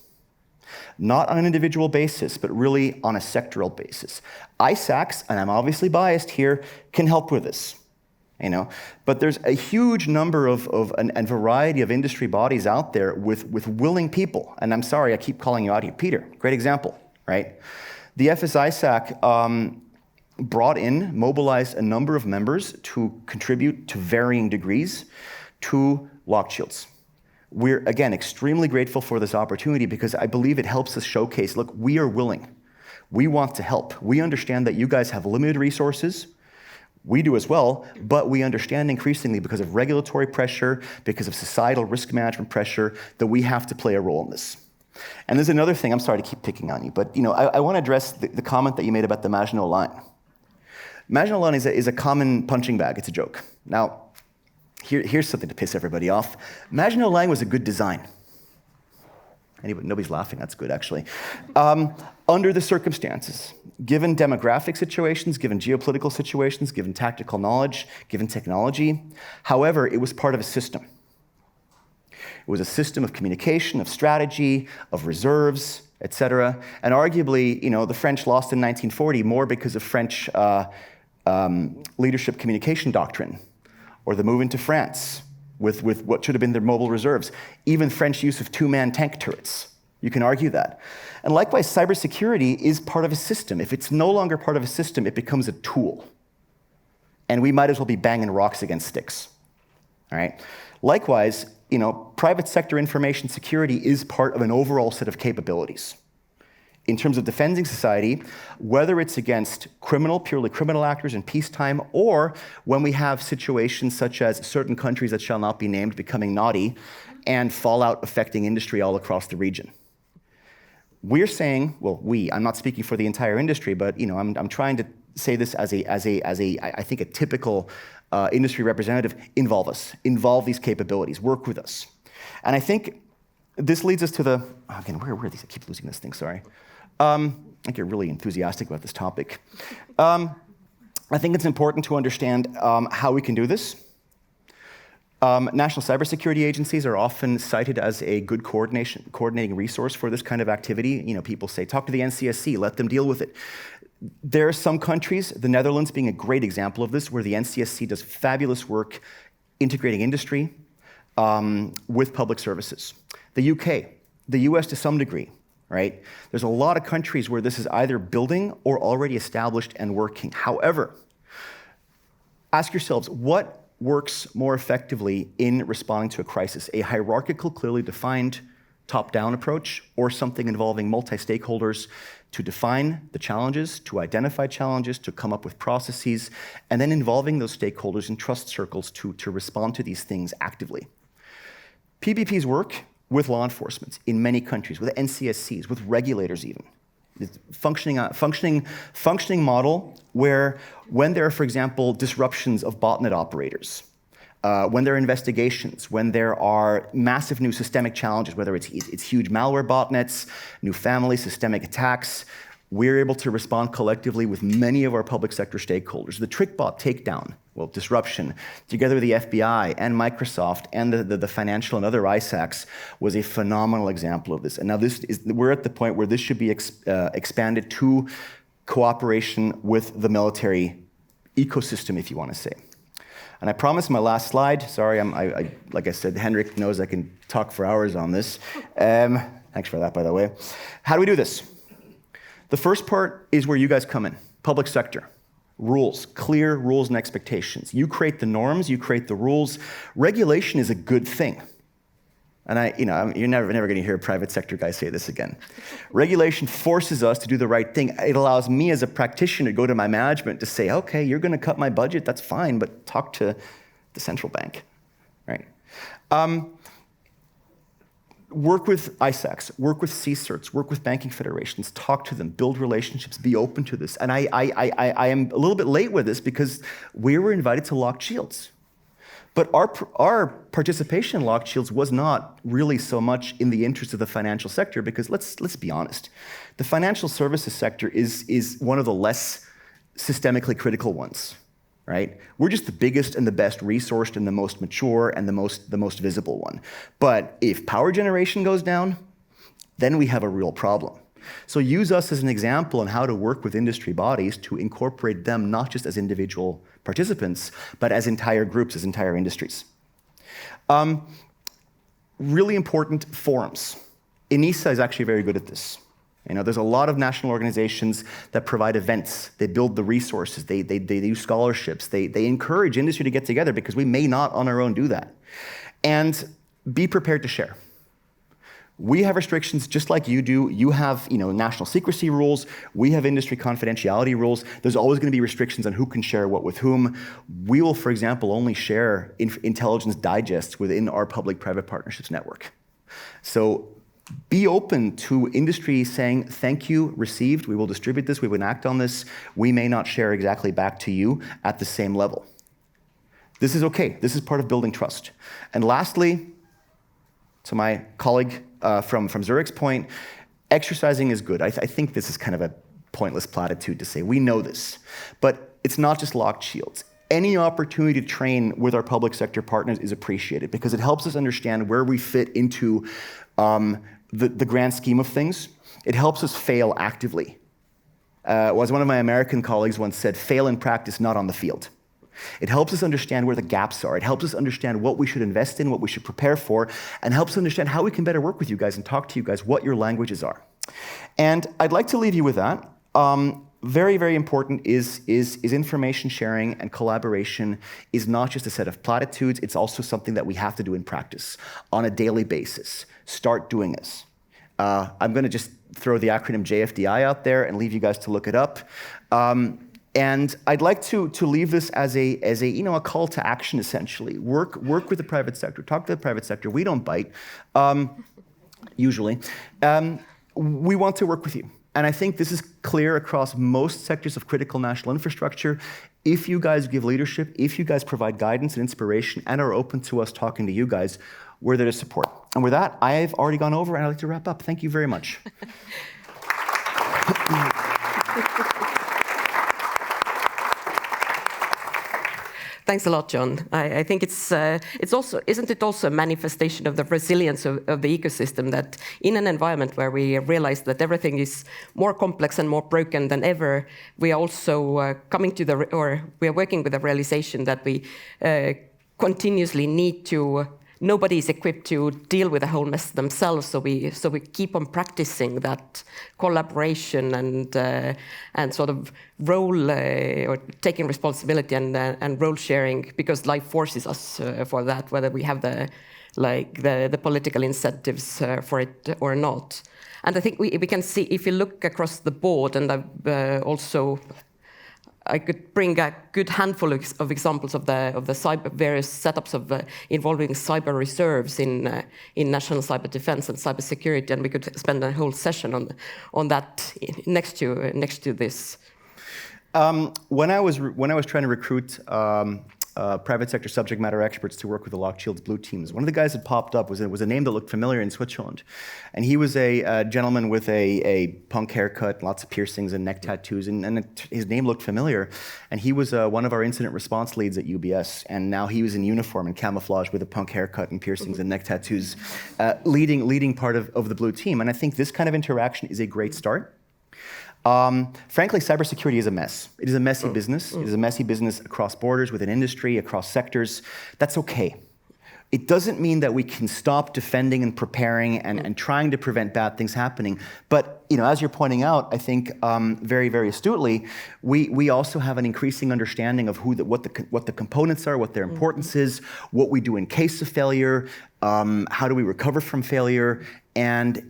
Speaker 4: Not on an individual basis, but really on a sectoral basis. ISACs, and I'm obviously biased here, can help with this. But there's a huge number and variety of industry bodies out there with willing people. And I'm sorry, I keep calling you out here. Peter, great example, right? The FS-ISAC mobilized a number of members to contribute to varying degrees to locked shields. We're, again, extremely grateful for this opportunity because I believe it helps us showcase, look, we are willing. We want to help. We understand that you guys have limited resources. We do as well, but we understand increasingly because of regulatory pressure, because of societal risk management pressure, that we have to play a role in this. And there's another thing, I'm sorry to keep picking on you, but I want to address the comment that you made about the Maginot Line. Maginot Line is a common punching bag, it's a joke. Now, here's something to piss everybody off. Maginot Line was a good design. Nobody's laughing, that's good actually. Under the circumstances, given demographic situations, given geopolitical situations, given tactical knowledge, given technology, however, it was part of a system. It was a system of communication, of strategy, of reserves, etc. And arguably, the French lost in 1940 more because of French leadership communication doctrine, or the move into France, with what should have been their mobile reserves. Even French use of two-man tank turrets. You can argue that. And likewise, cybersecurity is part of a system. If it's no longer part of a system, it becomes a tool. And we might as well be banging rocks against sticks. All right? Likewise, private sector information security is part of an overall set of capabilities. In terms of defending society, whether it's against purely criminal actors in peacetime, or when we have situations such as certain countries that shall not be named becoming naughty and fallout affecting industry all across the region. We're saying, I'm not speaking for the entire industry, but I'm trying to say this as I think a typical industry representative. Involve us, involve these capabilities, work with us. And I think this leads us to where are these? I keep losing this thing, sorry. I get really enthusiastic about this topic. I think it's important to understand how we can do this. National cybersecurity agencies are often cited as a good coordinating resource for this kind of activity. People say, talk to the NCSC, let them deal with it. There are some countries, the Netherlands being a great example of this, where the NCSC does fabulous work integrating industry with public services. The UK, the US to some degree, right? There's a lot of countries where this is either building or already established and working. However, ask yourselves, what works more effectively in responding to a crisis? A hierarchical, clearly defined top-down approach, or something involving multi-stakeholders to define the challenges, to identify challenges, to come up with processes, and then involving those stakeholders in trust circles to respond to these things actively. PBP's work with law enforcement in many countries, with NCSCs, with regulators even. It's functioning model where when there are, for example, disruptions of botnet operators, when there are investigations, when there are massive new systemic challenges, whether it's huge malware botnets, new family, systemic attacks, we're able to respond collectively with many of our public sector stakeholders. The TrickBot takedown, disruption, together with the FBI and Microsoft and the financial and other ISACs, was a phenomenal example of this. And now we're at the point where this should be expanded to cooperation with the military ecosystem, if you want to say. And I promise my last slide, sorry, like I said, Henrik knows I can talk for hours on this. Thanks for that, by the way. How do we do this? The first part is where you guys come in, public sector. Rules, clear rules and expectations. You create the norms, you create the rules. Regulation is a good thing. And you're never going to hear a private sector guy say this again. Regulation forces us to do the right thing. It allows me as a practitioner to go to my management to say, okay, you're going to cut my budget, that's fine, but talk to the central bank, right? Work with ISACs, work with CSIRTs, work with banking federations, talk to them, build relationships, be open to this. And I am a little bit late with this because we were invited to Locked Shields. But our participation in Locked Shields was not really so much in the interest of the financial sector because let's be honest, the financial services sector is one of the less systemically critical ones, right? We're just the biggest and the best resourced and the most mature and the most visible one. But if power generation goes down, then we have a real problem. So use us as an example on how to work with industry bodies to incorporate them not just as individual participants, but as entire groups, as entire industries. Really important forums. ENISA is actually very good at this. There's a lot of national organizations that provide events. They build the resources. They do scholarships. They encourage industry to get together because we may not on our own do that. And be prepared to share. We have restrictions just like you do. You have national secrecy rules. We have industry confidentiality rules. There's always going to be restrictions on who can share what with whom. We will, for example, only share intelligence digests within our public-private partnerships network. So be open to industry saying, thank you, received, we will distribute this, we will act on this. We may not share exactly back to you at the same level. This is okay. This is part of building trust. And lastly, to my colleague from Zurich's point, exercising is good. I think this is kind of a pointless platitude to say. We know this. But it's not just Locked Shields. Any opportunity to train with our public sector partners is appreciated because it helps us understand where we fit into the grand scheme of things. It helps us fail actively. As one of my American colleagues once said, fail in practice, not on the field. It helps us understand where the gaps are. It helps us understand what we should invest in, what we should prepare for, and helps us understand how we can better work with you guys and talk to you guys what your languages are. And I'd like to leave you with that. Very, very important is information sharing and collaboration is not just a set of platitudes, it's also something that we have to do in practice on a daily basis. Start doing this. I'm going to just throw the acronym JFDI out there and leave you guys to look it up. And I'd like to leave this as a call to action, essentially. Work with the private sector, talk to the private sector. We don't bite, usually. We want to work with you. And I think this is clear across most sectors of critical national infrastructure. If you guys give leadership, if you guys provide guidance and inspiration and are open to us talking to you guys, we're there to support. And with that, I've already gone over and I'd like to wrap up. Thank you very much.
Speaker 1: Thanks a lot, John. I think it's also, isn't it also a manifestation of the resilience of the ecosystem that in an environment where we realize that everything is more complex and more broken than ever, we are also we are working with the realization that we continuously need to. Nobody is equipped to deal with the whole mess themselves, so we keep on practicing that collaboration and sort of role or taking responsibility and role sharing, because life forces us for that, whether we have the political incentives for it or not. And I think we can see, if you look across the board, and I could bring a good handful of examples of the various setups of involving cyber reserves in national cyber defense and cyber security, and we could spend a whole session on that next to this.
Speaker 4: When I was trying to recruit private sector subject matter experts to work with the Locked Shields Blue teams, one of the guys that popped up was a name that looked familiar in Switzerland, and he was a gentleman with a punk haircut, lots of piercings and neck tattoos, and his name looked familiar, and he was one of our incident response leads at UBS, and now he was in uniform and camouflage with a punk haircut and piercings and neck tattoos, leading part of the Blue team, and I think this kind of interaction is a great start. Frankly, cybersecurity is a mess. It is a messy business. It is a messy business across borders, within industry, across sectors. That's okay. It doesn't mean that we can stop defending and preparing and trying to prevent bad things happening. But as you're pointing out, I think very, very astutely, we also have an increasing understanding of what the components are, what their importance is, what we do in case of failure, how do we recover from failure, and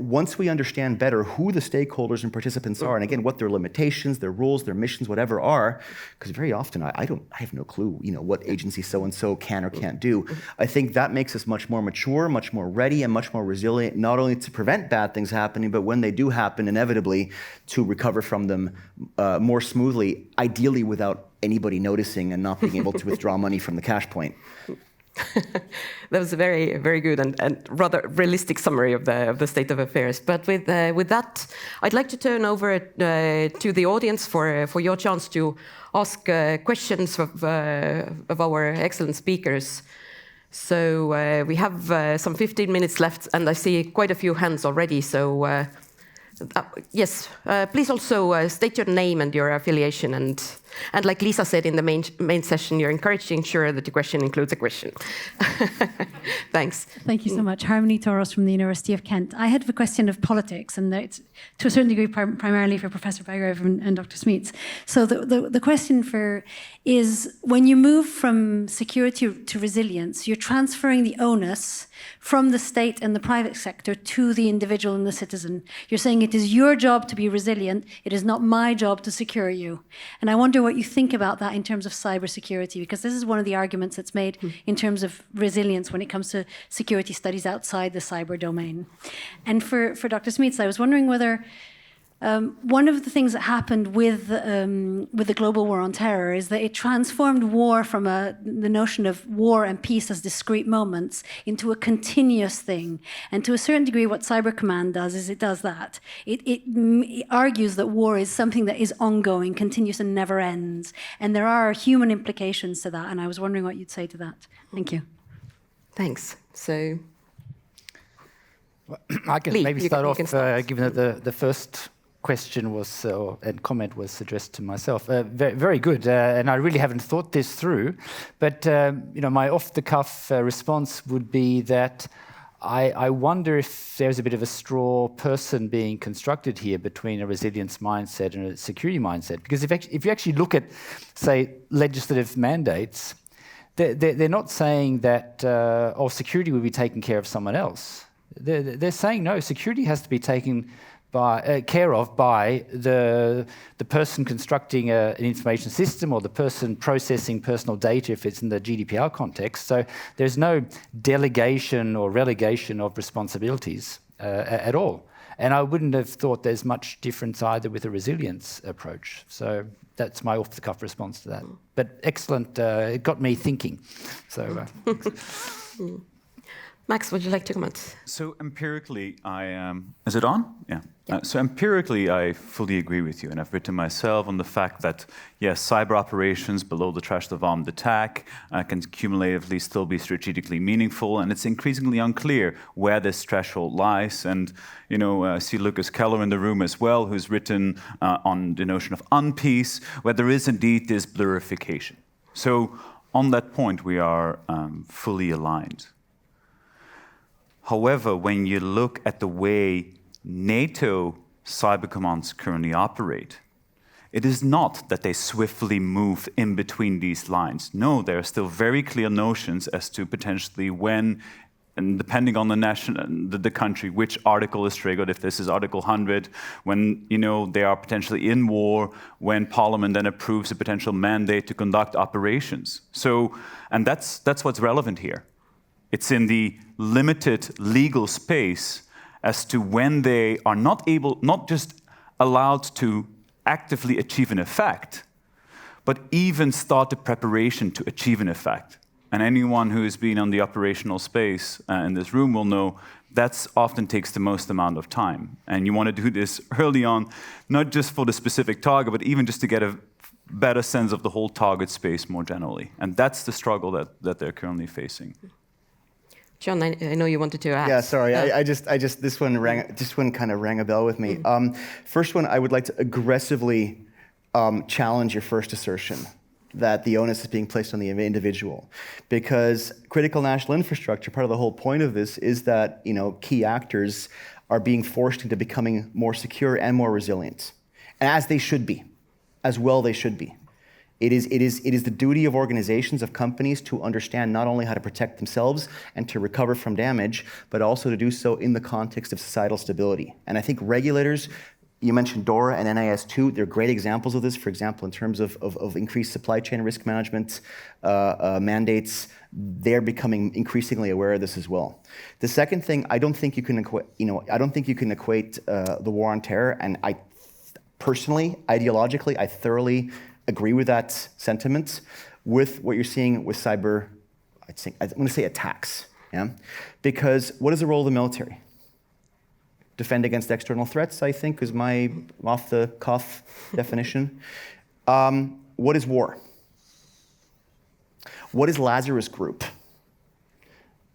Speaker 4: once we understand better who the stakeholders and participants are, and again, what their limitations, their rules, their missions, whatever are, because very often I have no clue, what agency so-and-so can or can't do. I think that makes us much more mature, much more ready, and much more resilient, not only to prevent bad things happening, but when they do happen, inevitably, to recover from them more smoothly, ideally without anybody noticing and not being able to withdraw money from the cash point.
Speaker 1: That was a very, very good and rather realistic summary of the state of affairs. But with that, I'd like to turn over to the audience for your chance to ask questions of our excellent speakers. So we have some 15 minutes left, and I see quite a few hands already. So yes, please also state your name and your affiliation, and like Lisa said in the main session, you're encouraged to ensure that the question includes a question. Thanks.
Speaker 5: Thank you so much. Harmony Toros from the University of Kent. I had a question of politics, and it's to a certain degree primarily for Professor Bygrave and Dr. Smeets. So the question is, when you move from security to resilience, you're transferring the onus from the state and the private sector to the individual and the citizen. You're saying it is your job to be resilient, it is not my job to secure you. And I wonder what you think about that in terms of cybersecurity, because this is one of the arguments that's made in terms of resilience when it comes to security studies outside the cyber domain. And for Dr. Smeets, I was wondering whether one of the things that happened with the global war on terror is that it transformed war from the notion of war and peace as discrete moments into a continuous thing. And to a certain degree, what Cyber Command does is it does that. It argues that war is something that is ongoing, continuous, and never ends. And there are human implications to that. And I was wondering what you'd say to that. Thank you.
Speaker 1: Thanks. So
Speaker 2: I can maybe start off, given that the first question was and comment was addressed to myself. Very good, and I really haven't thought this through. But my off-the-cuff response would be that I wonder if there's a bit of a straw person being constructed here between a resilience mindset and a security mindset. Because if you actually look at, say, legislative mandates, they're not saying that security will be taken care of someone else. They're saying no, security has to be taken care of by the person constructing an information system or the person processing personal data if it's in the GDPR context. So there's no delegation or relegation of responsibilities at all. And I wouldn't have thought there's much difference either with a resilience approach. So that's my off-the-cuff response to that. But excellent, it got me thinking. So.
Speaker 1: Max, would you like to comment?
Speaker 3: So empirically, is it on? Yeah. So empirically, I fully agree with you, and I've written myself on the fact that, yes, cyber operations below the threshold of armed attack can cumulatively still be strategically meaningful, and it's increasingly unclear where this threshold lies. And I see Lucas Keller in the room as well, who's written on the notion of unpeace, where there is indeed this blurification. So on that point, we are fully aligned. However, when you look at the way NATO cyber commands currently operate, it is not that they swiftly move in between these lines. No, there are still very clear notions as to potentially when, and depending on the country, which article is triggered. If this is Article 100, when they are potentially in war, when Parliament then approves a potential mandate to conduct operations. So, and that's what's relevant here. It's in the limited legal space as to when they are not just allowed to actively achieve an effect, but even start the preparation to achieve an effect. And anyone who has been on the operational space in this room will know that often takes the most amount of time. And you want to do this early on, not just for the specific target, but even just to get a better sense of the whole target space more generally. And that's the struggle that they're currently facing.
Speaker 1: John, I know you wanted to add.
Speaker 4: Yeah, sorry. I just this one kind of rang a bell with me. First one, I would like to aggressively challenge your first assertion that the onus is being placed on the individual, because critical national infrastructure, part of the whole point of this is that key actors are being forced into becoming more secure and more resilient, and as they should be, as well they should be. It is the duty of organizations, of companies, to understand not only how to protect themselves and to recover from damage, but also to do so in the context of societal stability. And I think regulators, you mentioned DORA and NIS2, they're great examples of this, for example, in terms of increased supply chain risk management mandates. They're becoming increasingly aware of this as well. The second thing, I don't think you can equate the war on terror, and I personally, ideologically, I thoroughly agree with that sentiment with what you're seeing with cyber, I'm going to say attacks. Yeah? Because what is the role of the military? Defend against external threats, I think, is my off-the-cuff definition. What is war? What is Lazarus Group?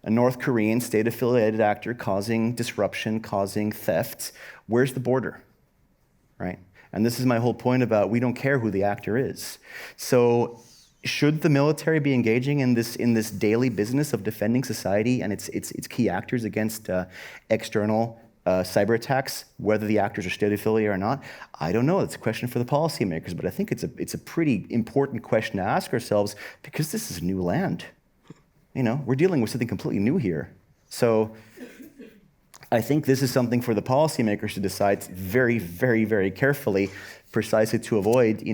Speaker 4: A North Korean state-affiliated actor causing disruption, causing theft. Where's the border? Right? And this is my whole point about we don't care who the actor is. So should the military be engaging in this daily business of defending society and its key actors against external cyber attacks, whether the actors are state affiliated or not? I don't know. It's a question for the policymakers, but I think it's a pretty important question to ask ourselves, because this is new land. We're dealing with something completely new here. So I think this is something for the policymakers to decide very, very, very carefully, precisely to avoid,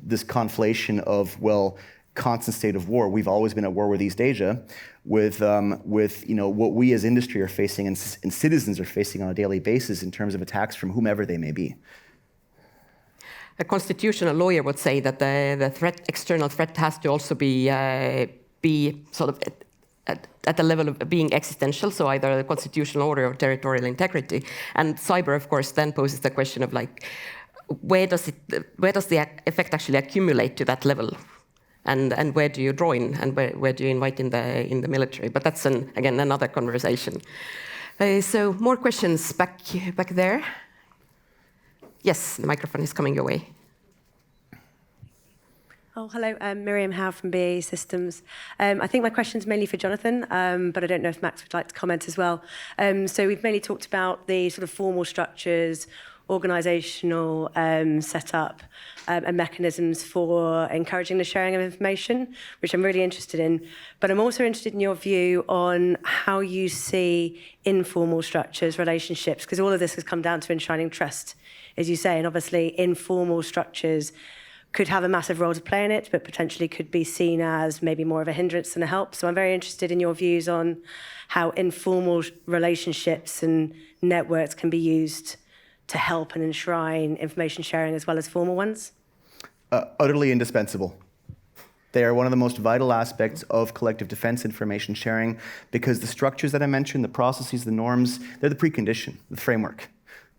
Speaker 4: this conflation of, constant state of war. We've always been at war with East Asia, with what we as industry are facing and citizens are facing on a daily basis in terms of attacks from whomever they may be.
Speaker 1: A constitutional lawyer would say that the external threat has to also be sort of at the level of being existential, so either the constitutional order or territorial integrity. And cyber, of course, then poses the question of where does the effect actually accumulate to that level, and where do you draw in, and where do you invite in the military? But that's again another conversation. So more questions back there. Yes, the microphone is coming your way.
Speaker 6: Oh, hello, Miriam Howe from BAE Systems. I think my question's mainly for Jonathan, but I don't know if Max would like to comment as well. So we've mainly talked about the sort of formal structures, organisational setup, and mechanisms for encouraging the sharing of information, which I'm really interested in. But I'm also interested in your view on how you see informal structures, relationships, because all of this has come down to enshrining trust, as you say, and obviously informal structures could have a massive role to play in it, but potentially could be seen as maybe more of a hindrance than a help. So I'm very interested in your views on how informal relationships and networks can be used to help and enshrine information sharing as well as formal ones.
Speaker 4: Utterly indispensable. They are one of the most vital aspects of collective defense information sharing because the structures that I mentioned, the processes, the norms, they're the precondition, the framework.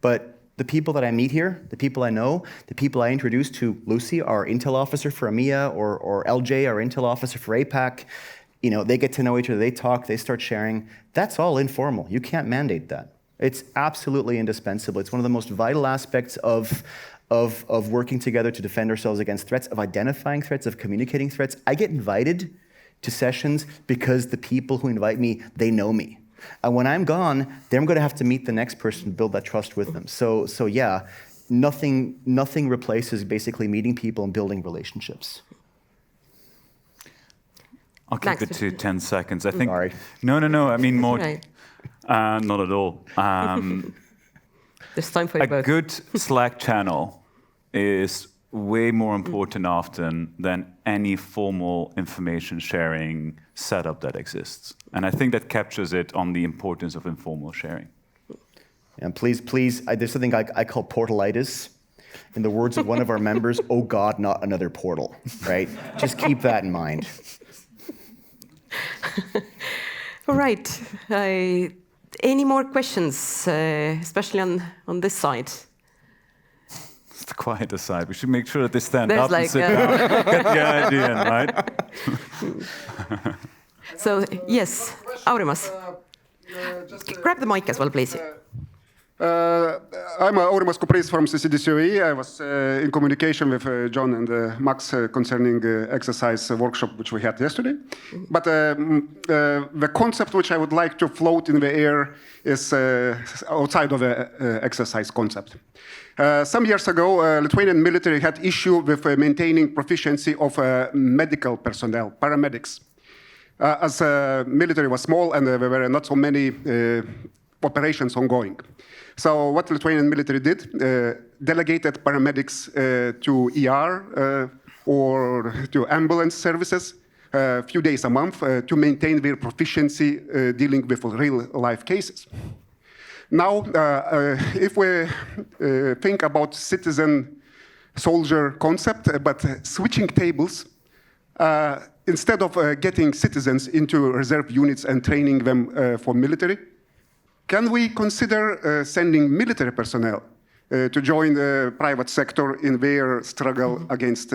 Speaker 4: But the people that I meet here, the people I know, the people I introduce to Lucy, our intel officer for EMEA, or LJ, our intel officer for APAC, you know, they get to know each other, they talk, they start sharing. That's all informal. You can't mandate that. It's absolutely indispensable. It's one of the most vital aspects of working together to defend ourselves against threats, of identifying threats, of communicating threats. I get invited to sessions because the people who invite me, they know me. And when I'm gone, then I'm going to have to meet the next person to build that trust with them. So yeah, nothing replaces basically meeting people and building relationships.
Speaker 3: I'll keep it to 10 seconds. I think.
Speaker 4: Sorry.
Speaker 3: No. I mean more.
Speaker 1: Right.
Speaker 3: Not at all.
Speaker 1: There's time for you both.
Speaker 3: A good Slack channel is way more important often than any formal information sharing setup that exists. And I think that captures it on the importance of informal sharing.
Speaker 4: And please, there's something I call portalitis. In the words of one of our members, oh God, not another portal, right? Just keep that in mind.
Speaker 1: All right. Any more questions, especially on this side?
Speaker 3: It's the quieter side. We should make sure that they stand
Speaker 1: There's
Speaker 3: up and sit down. Get the idea, right?
Speaker 1: So, yes, Aurimas. Grab the mic as well, please.
Speaker 7: I'm Aurimas Kupris from CCDCOE. I was in communication with John and Max concerning exercise workshop which we had yesterday. But the concept which I would like to float in the air is outside of the exercise concept. Some years ago, Lithuanian military had issue with maintaining proficiency of medical personnel, paramedics. As military was small and there were not so many operations ongoing. So what the Lithuanian military did, delegated paramedics to ER or to ambulance services a few days a month to maintain their proficiency dealing with real-life cases. Now, if we think about citizen-soldier concept, but switching tables, instead of getting citizens into reserve units and training them for military, can we consider sending military personnel to join the private sector in their struggle against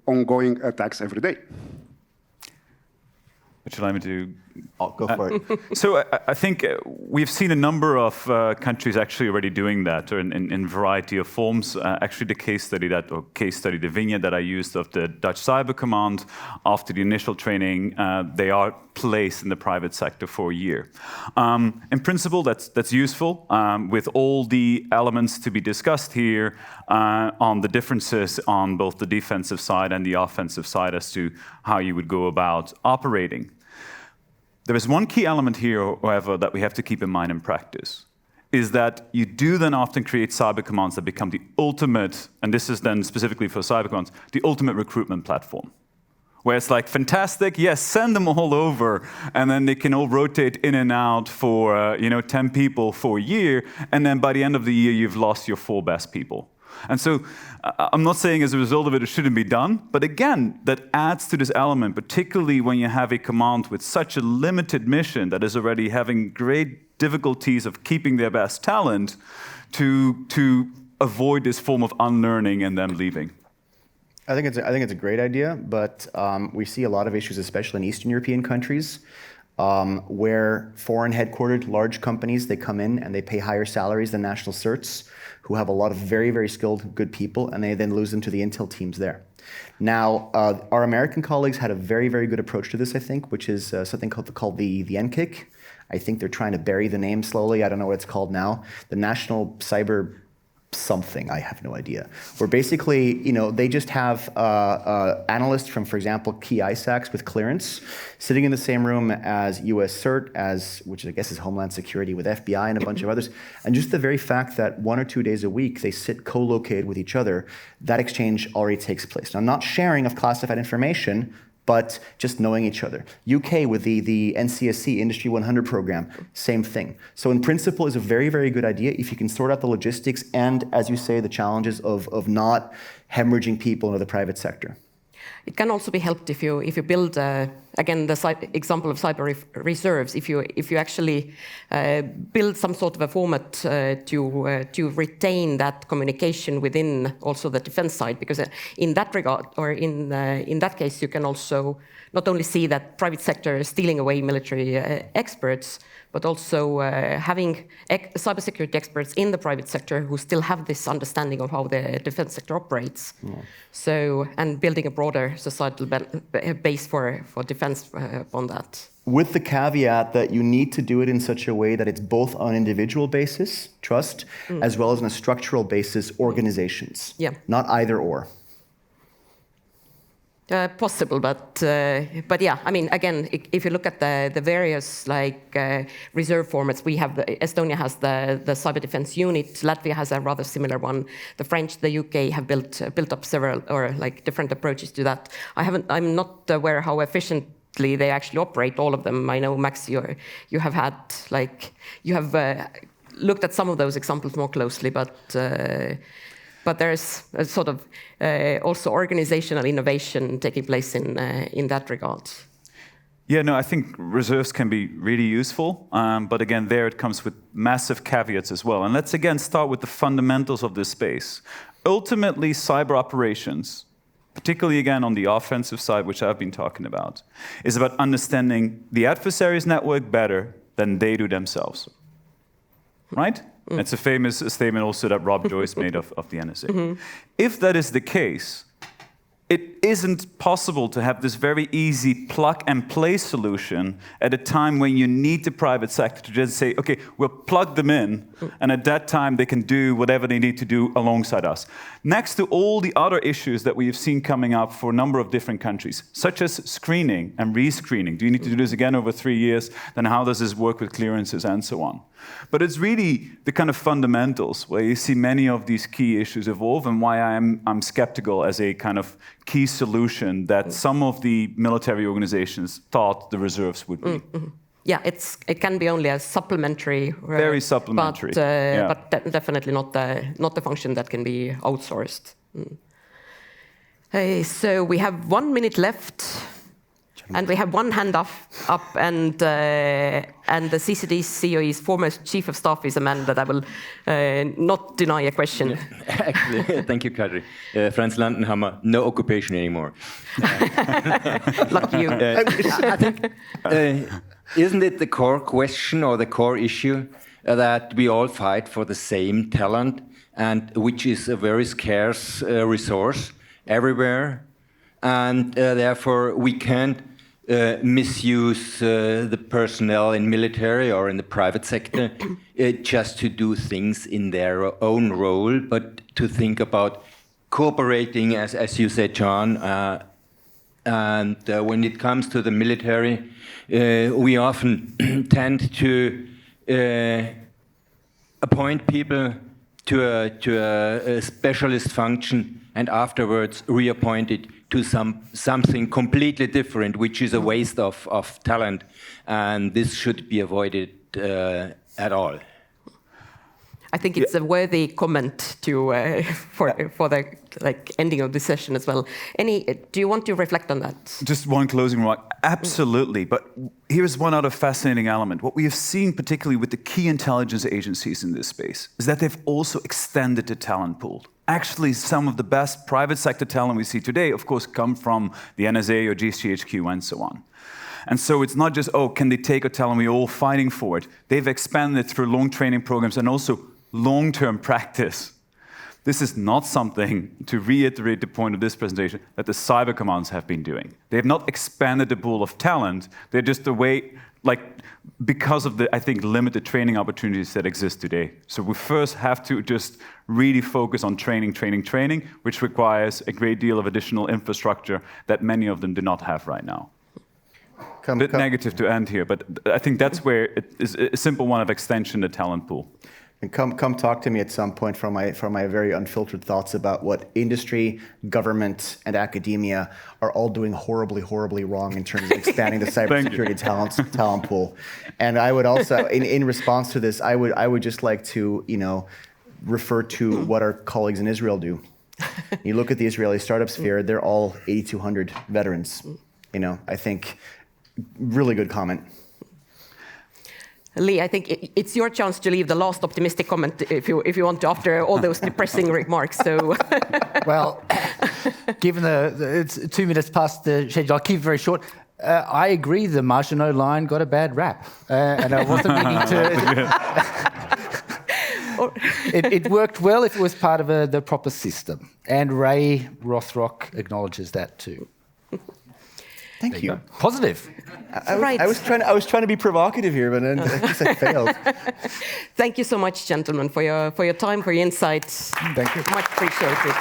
Speaker 7: ongoing attacks every day?
Speaker 3: Would you like me to?
Speaker 4: I'll go for it.
Speaker 3: So I think we've seen a number of countries actually already doing that, or in variety of forms. Actually, the case study, the vignette that I used of the Dutch Cyber Command, after the initial training, they are placed in the private sector for a year. In principle, that's useful, with all the elements to be discussed here on the differences on both the defensive side and the offensive side as to how you would go about operating. There is one key element here, however, that we have to keep in mind in practice, is that you do then often create cyber commands that become the ultimate, and this is then specifically for cyber commands, the ultimate recruitment platform. Where it's like, fantastic, yes, send them all over, and then they can all rotate in and out for 10 people for a year, and then by the end of the year, you've lost your 4 best people. And so I'm not saying as a result of it, it shouldn't be done, but again, that adds to this element, particularly when you have a command with such a limited mission that is already having great difficulties of keeping their best talent to avoid this form of unlearning and them leaving.
Speaker 4: I think it's a great idea, but we see a lot of issues, especially in Eastern European countries, where foreign headquartered large companies, they come in and they pay higher salaries than national certs, who have a lot of very, very skilled, good people, and they then lose them to the intel teams there. Now, our American colleagues had a very, very good approach to this, I think, which is something called the NKIC. I think they're trying to bury the name slowly. I don't know what it's called now. The National Cyber something, I have no idea. Where basically, they just have analysts from, for example, key ISACs with clearance sitting in the same room as US CERT, which I guess is Homeland Security, with FBI and a bunch of others. And just the very fact that 1 or 2 days a week they sit co-located with each other, that exchange already takes place. Now, not sharing of classified information, but just knowing each other. UK with the NCSC, Industry 100 program, same thing. So in principle, is a very, very good idea if you can sort out the logistics and, as you say, the challenges of not hemorrhaging people into the private sector.
Speaker 1: It can also be helped if you build, again, the example of cyber reserves, if you actually build some sort of a format to retain that communication within also the defense side, because in that regard, or in that case, you can also not only see that private sector is stealing away military experts, but also having cybersecurity experts in the private sector who still have this understanding of how the defense sector operates. Yeah. So, and building a broader societal base for defense on that.
Speaker 4: With the caveat that you need to do it in such a way that it's both on an individual basis, trust, as well as on a structural basis, organizations. Yeah. Not either or.
Speaker 1: Possible, but yeah, I mean, again, if you look at the various reserve formats, we have Estonia has the cyber defense unit, Latvia has a rather similar one, the French, the UK have built up several different approaches to that. I'm not aware how efficiently they actually operate all of them. I know, Max, you have had you have looked at some of those examples more closely, but there's a sort of also organizational innovation taking place in that regard.
Speaker 3: Yeah, no, I think reserves can be really useful, but again, there it comes with massive caveats as well. And let's again start with the fundamentals of this space. Ultimately, cyber operations, particularly again on the offensive side, which I've been talking about, is about understanding the adversary's network better than they do themselves, right? It's a famous statement also that Rob Joyce made of the NSA. Mm-hmm. If that is the case, it isn't possible to have this very easy plug-and-play solution at a time when you need the private sector to just say, okay, we'll plug them in, and at that time they can do whatever they need to do alongside us. Next to all the other issues that we have seen coming up for a number of different countries, such as screening and rescreening. Do you need to do this again over 3 years? Then how does this work with clearances and so on? But it's really the kind of fundamentals where you see many of these key issues evolve, and why I'm skeptical as a kind of key solution that some of the military organizations thought the reserves would be. Mm-hmm.
Speaker 1: Yeah, it can be only a supplementary.
Speaker 3: Very supplementary.
Speaker 1: But definitely not the function that can be outsourced. So we have 1 minute left. And we have one hand up, and the CCD COE's former chief of staff is a man that I will not deny a question.
Speaker 8: Actually, thank you, Kadri. Franz Landenhammer, no occupation anymore.
Speaker 1: Lucky you.
Speaker 8: I think, isn't it the core question or the core issue that we all fight for the same talent, and which is a very scarce resource everywhere, and therefore we can't misuse the personnel in military or in the private sector just to do things in their own role, but to think about cooperating, as you said, John. And when it comes to the military, we often tend to appoint people to a specialist function and afterwards reappoint it to something completely different, which is a waste of talent, and this should be avoided at all.
Speaker 1: I think it's a worthy comment to for the ending of this session as well. Do you want to reflect on that?
Speaker 3: Just one closing remark. Absolutely, but here's one other fascinating element. What we have seen, particularly with the key intelligence agencies in this space, is that they've also extended the talent pool. Actually, some of the best private sector talent we see today, of course, come from the NSA or GCHQ and so on. And so it's not just, oh, can they take a talent? We're all fighting for it. They've expanded through long training programs and also long-term practice. This is not something, to reiterate the point of this presentation, that the cyber commands have been doing. They have not expanded the pool of talent. They're just the way, like, because of the, I think, limited training opportunities that exist today. So we first have to just really focus on training, which requires a great deal of additional infrastructure that many of them do not have right now. A bit negative to end here, but I think that's where it is a simple one of extension, the talent pool.
Speaker 4: And come talk to me at some point from my very unfiltered thoughts about what industry, government, and academia are all doing horribly wrong in terms of expanding the cybersecurity talent pool. And I would also, in response to this, I would just like to, refer to what our colleagues in Israel do. You look at the Israeli startup sphere; they're all 8,200 veterans. I think really good comment.
Speaker 1: Lee, I think it's your chance to leave the last optimistic comment if you want to, after all those depressing remarks. So,
Speaker 2: well, given it's 2 minutes past the schedule, I'll keep it very short. I agree the Maginot Line got a bad rap, and I wasn't meaning to. It worked well if it was part of the proper system, and Ray Rothrock acknowledges that too.
Speaker 4: Thank you.
Speaker 2: Positive.
Speaker 1: Right.
Speaker 4: I was trying to be provocative here, but then I guess I failed.
Speaker 1: Thank you so much, gentlemen, for your time, for your insights.
Speaker 2: Thank you.
Speaker 1: Much appreciated.